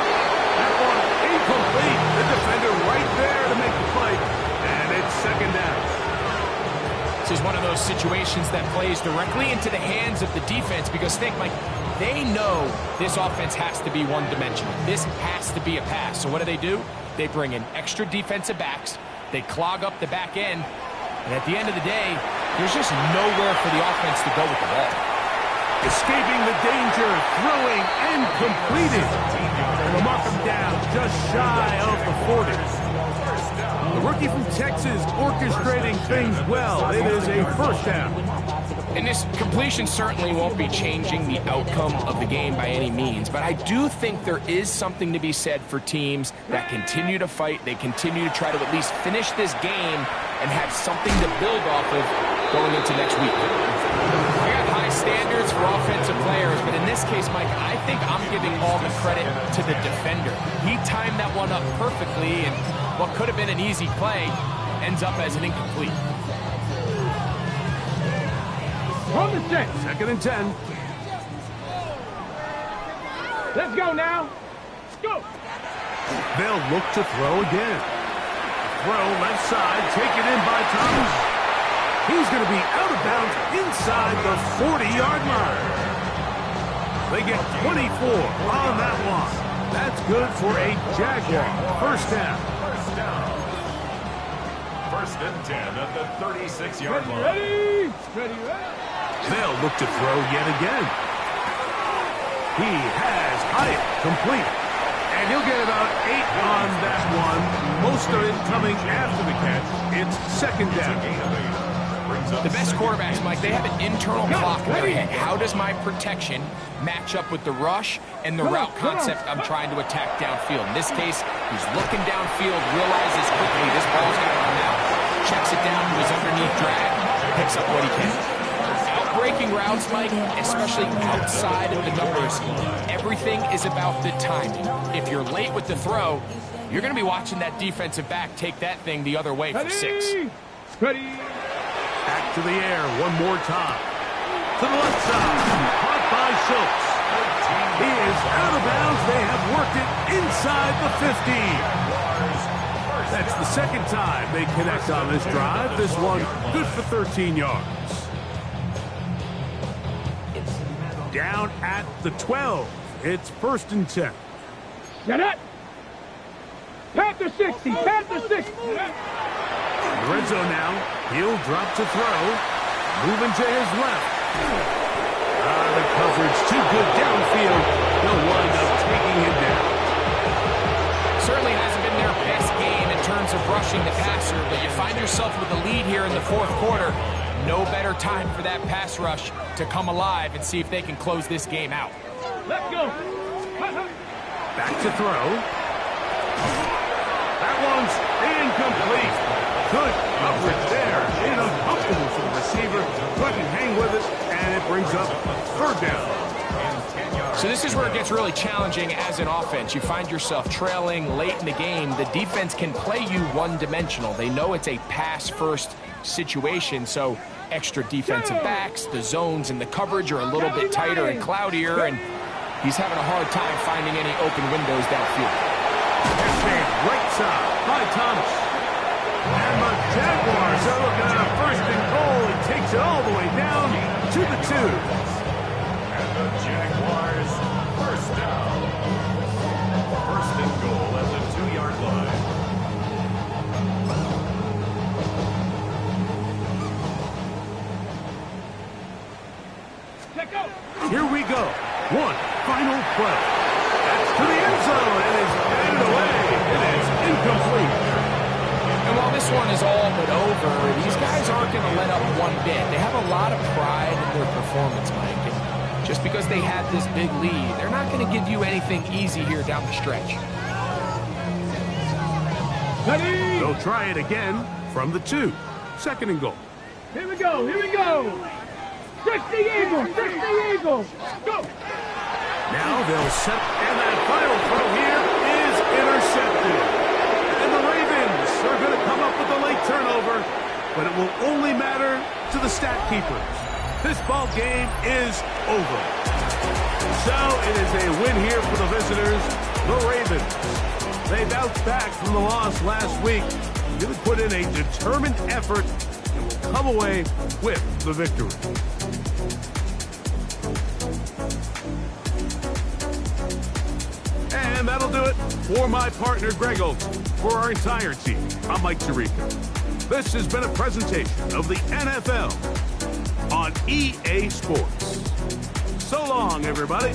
That one incomplete. The defender right there to make the play, and it's 2nd down. This is one of those situations that plays directly into the hands of the defense because think, Mike, they know this offense has to be one-dimensional. This has to be a pass. So what do? They bring in extra defensive backs. They clog up the back end. And at the end of the day, there's just nowhere for the offense to go with the ball. Escaping the danger, throwing, and completing. And will mark him down just shy of the 40. The rookie from Texas orchestrating things well. It is a 1st down. And this completion certainly won't be changing the outcome of the game by any means, but I do think there is something to be said for teams that continue to fight. They continue to try to at least finish this game and have something to build off of going into next week. I got high standards for offensive players, but in this case, Mike, I think I'm giving all the credit to the defender. He timed that one up perfectly, and what could have been an easy play ends up as an incomplete. On the set. 2nd and 10. Let's go now. Go. They'll look to throw again. Throw left side, taken in by Thomas. He's going to be out of bounds inside the 40-yard line. They get 24 on that one. That's good for a Jaguar. 1st down. 1st and 10 at the 36-yard line. Ready? Ready? They'll look to throw yet again. He has Hyatt complete. And he'll get about 8 on that one. Most of it coming after the catch. It's 2nd down. The best quarterbacks, Mike, they have an internal clock in their head. How does my protection match up with the rush and the route concept I'm trying to attack downfield? In this case, he's looking downfield, realizes quickly this ball's going to come out, checks it down to his underneath drag, picks up what he can. Breaking routes, Mike, especially outside of the numbers, everything is about the timing. If you're late with the throw, you're going to be watching that defensive back take that thing the other way for 6. Ready? Back to the air one more time. To the left side. Caught by Schultz. He is out of bounds. They have worked it inside the 50. That's the 2nd time they connect on this drive. This one good for 13 yards. Down at the 12. It's 1st and 10. Get it. Panther 60. Panther 60. In the red zone now. He'll drop to throw. Moving to his left. The coverage too good downfield. He'll wind up taking him down. Certainly hasn't been their best game of rushing the passer, but you find yourself with a lead here in the fourth quarter. No better time for that pass rush to come alive and see if they can close this game out. Let's go. Back to throw. That one's incomplete. Good coverage there. Uncomfortable for the receiver. Couldn't hang with it, and it brings up third down. So this is where it gets really challenging as an offense. You find yourself trailing late in the game. The defense can play you one-dimensional. They know it's a pass-first situation, so extra defensive backs, the zones and the coverage are a little bit tighter and cloudier, and he's having a hard time finding any open windows downfield. Right side by Thomas. And the Jaguars are looking at a first and goal. He takes it all the way down to the 2. And the Jaguars, first down. First and goal at the 2-yard line. Check out. Here we go. One final play. That's to the end zone, and it's batted away, and it's incomplete. And while this one is all but over, these guys aren't going to let up one bit. They have a lot of pride in their performance, Mike. And just because they had this big lead, they're not going to give you anything easy here down the stretch. They'll try it again from the 2. Second and goal. Here we go. Here we go. 60 Eagles. 60 Eagles. Go. Now they'll set, and that final throw here is intercepted. And the Ravens are going to come up with a late turnover, but it will only matter to the stat keepers. This ball game is over. So it is a win here for the visitors, the Ravens. They bounced back from the loss last week, really put in a determined effort, and will come away with the victory. And that'll do it for my partner, Greg Olson. For our entire team, I'm Mike Tirico. This has been a presentation of the NFL on EA Sports. So long, everybody.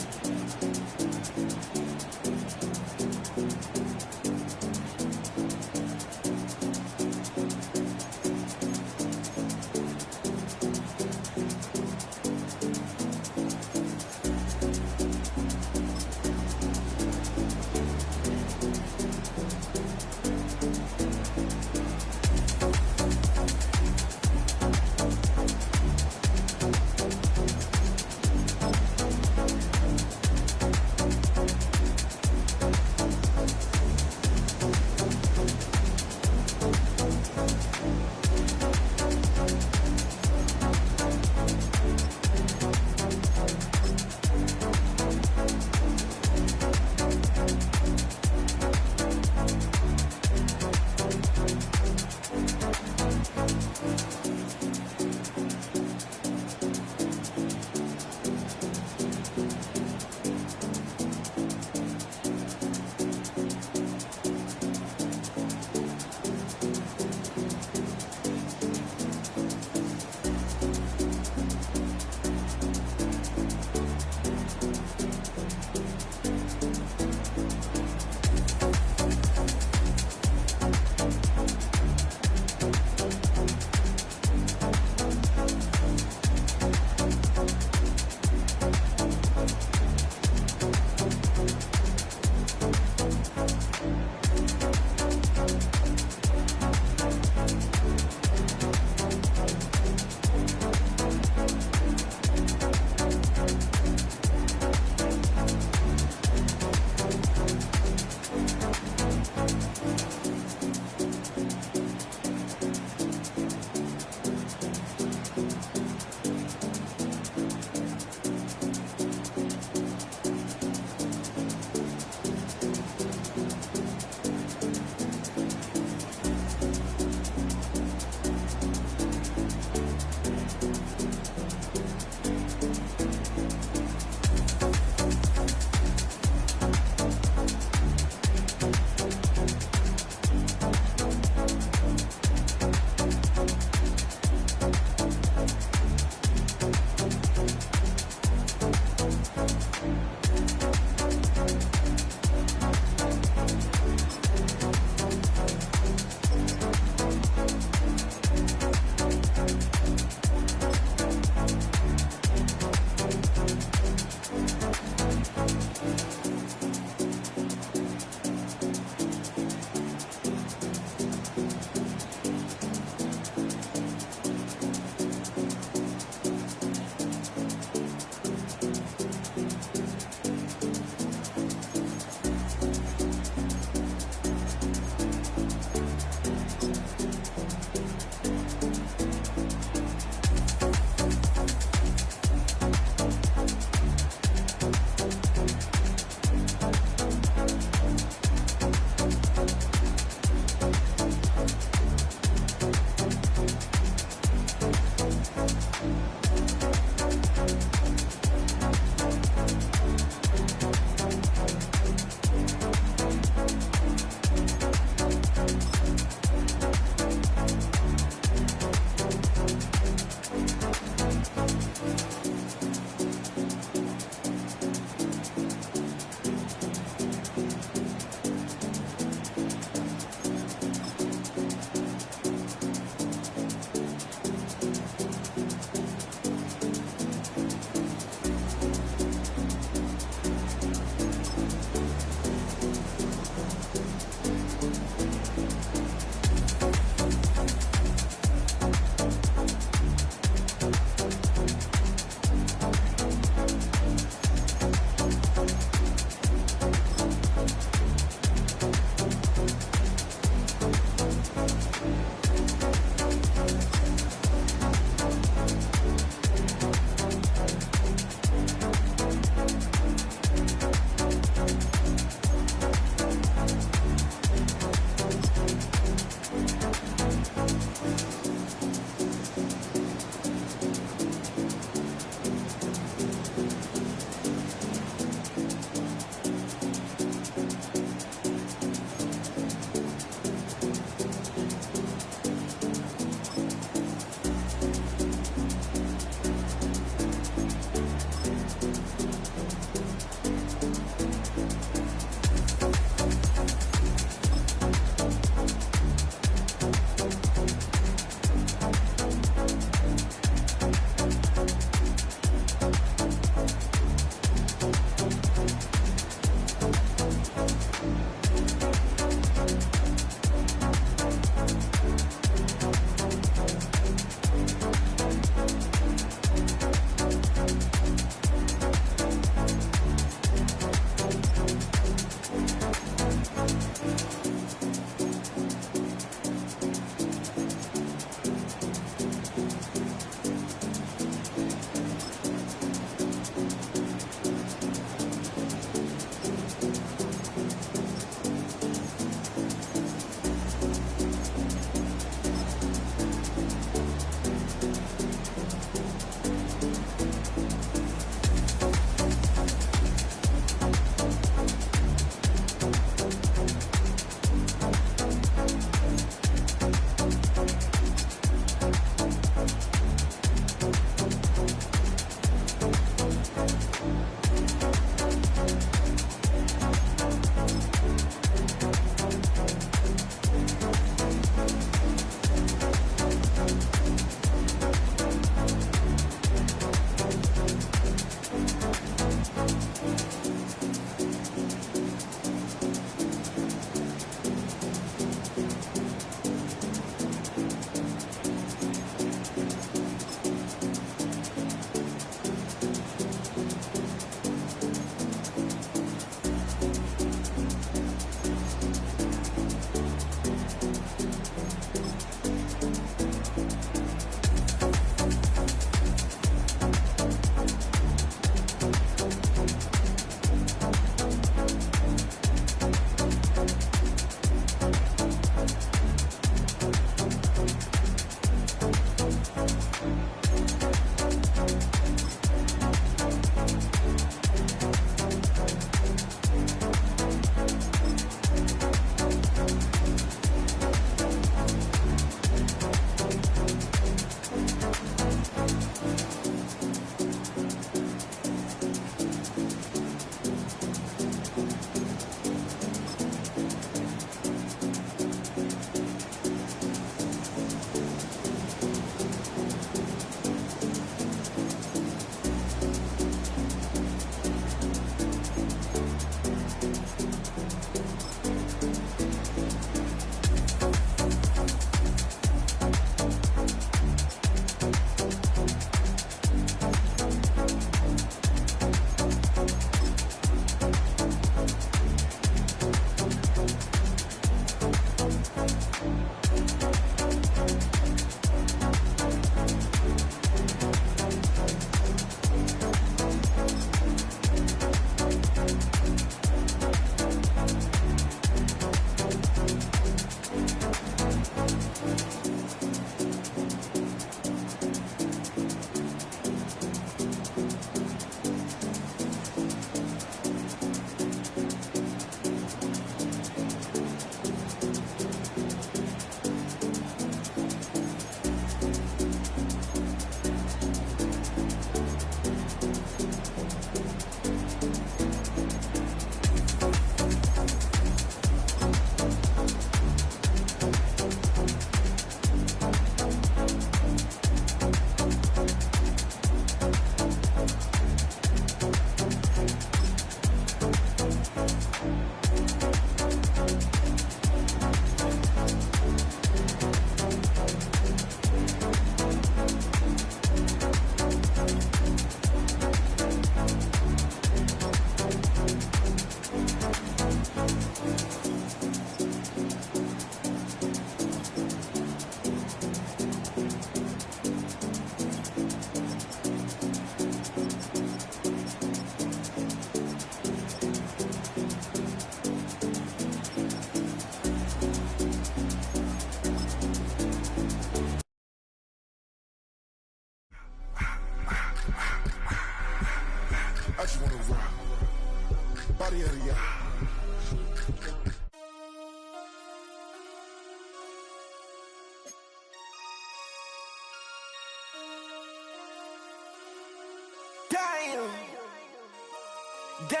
Damn.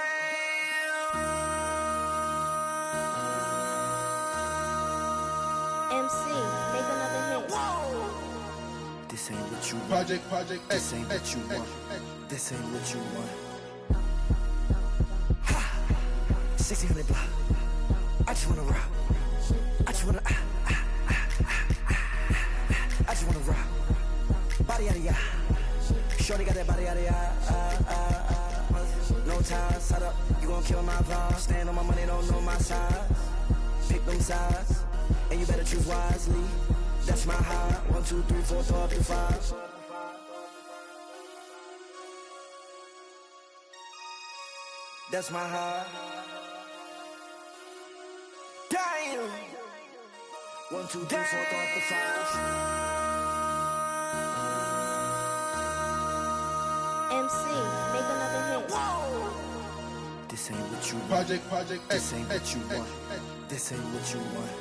MC, make another hit. This ain't what you want. Project This ain't what you want. This ain't what you want. Ha! 1600 block. I just wanna rock. I just wanna I just wanna rock. Body out of ya. Shorty got that body out of ya. No ties, set up. You gon' kill my vibe. Stand on my money, don't know my size. Pick them sides, and you better choose wisely. That's my high. 1, 2, 3, 4, throw up to 5. That's my high. Damn. 1, 2, 3, 4, throw up to 5. MC, make another hit. This ain't what you want. Project This ain't what you want. This ain't what you want.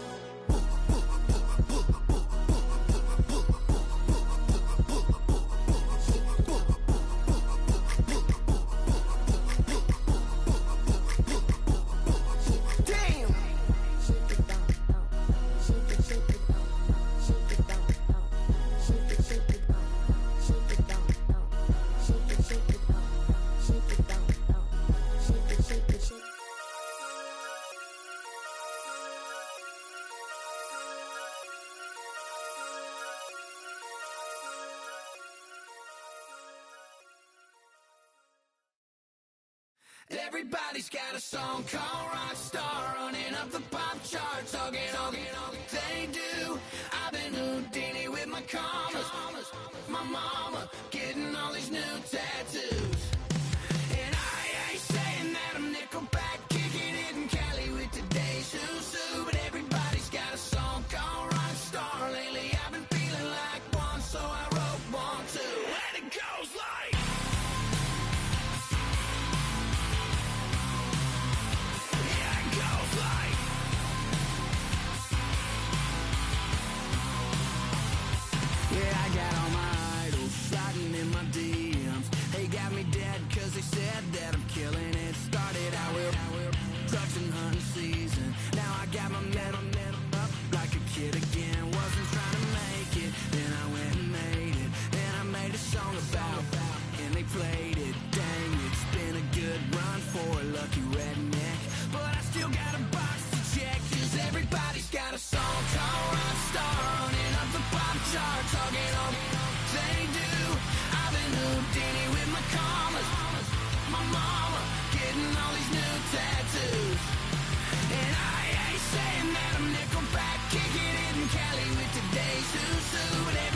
Everybody's got a song called Rockstar, running up the pop charts, talking they do. I've been Houdini with my commas, my mama getting all these new tattoos. And I ain't saying that I'm Nickelback, kicking it in Cali with today's who's who, but everybody's got a song called Rockstar. Lately I've been feeling like one, so I wrote one too, and it goes like. Yeah, I got all my idols sliding in my DMs. They got me dead cause they said that I'm killing it. Started out with trucks and hunting season. Now I got my metal up like a kid again. Wasn't trying to make it, then I went and made it. Then I made a song about and they played it. Dang, it's been a good run for a lucky redneck, but I still got a box to check. Cause everybody's got a song called Rockstar, running up the pop chart, talking on they do. I've been Houdini with my commas, my mama getting all these new tattoos. And I ain't saying that I'm Nickelback, kicking it in Cali with today's who's who, but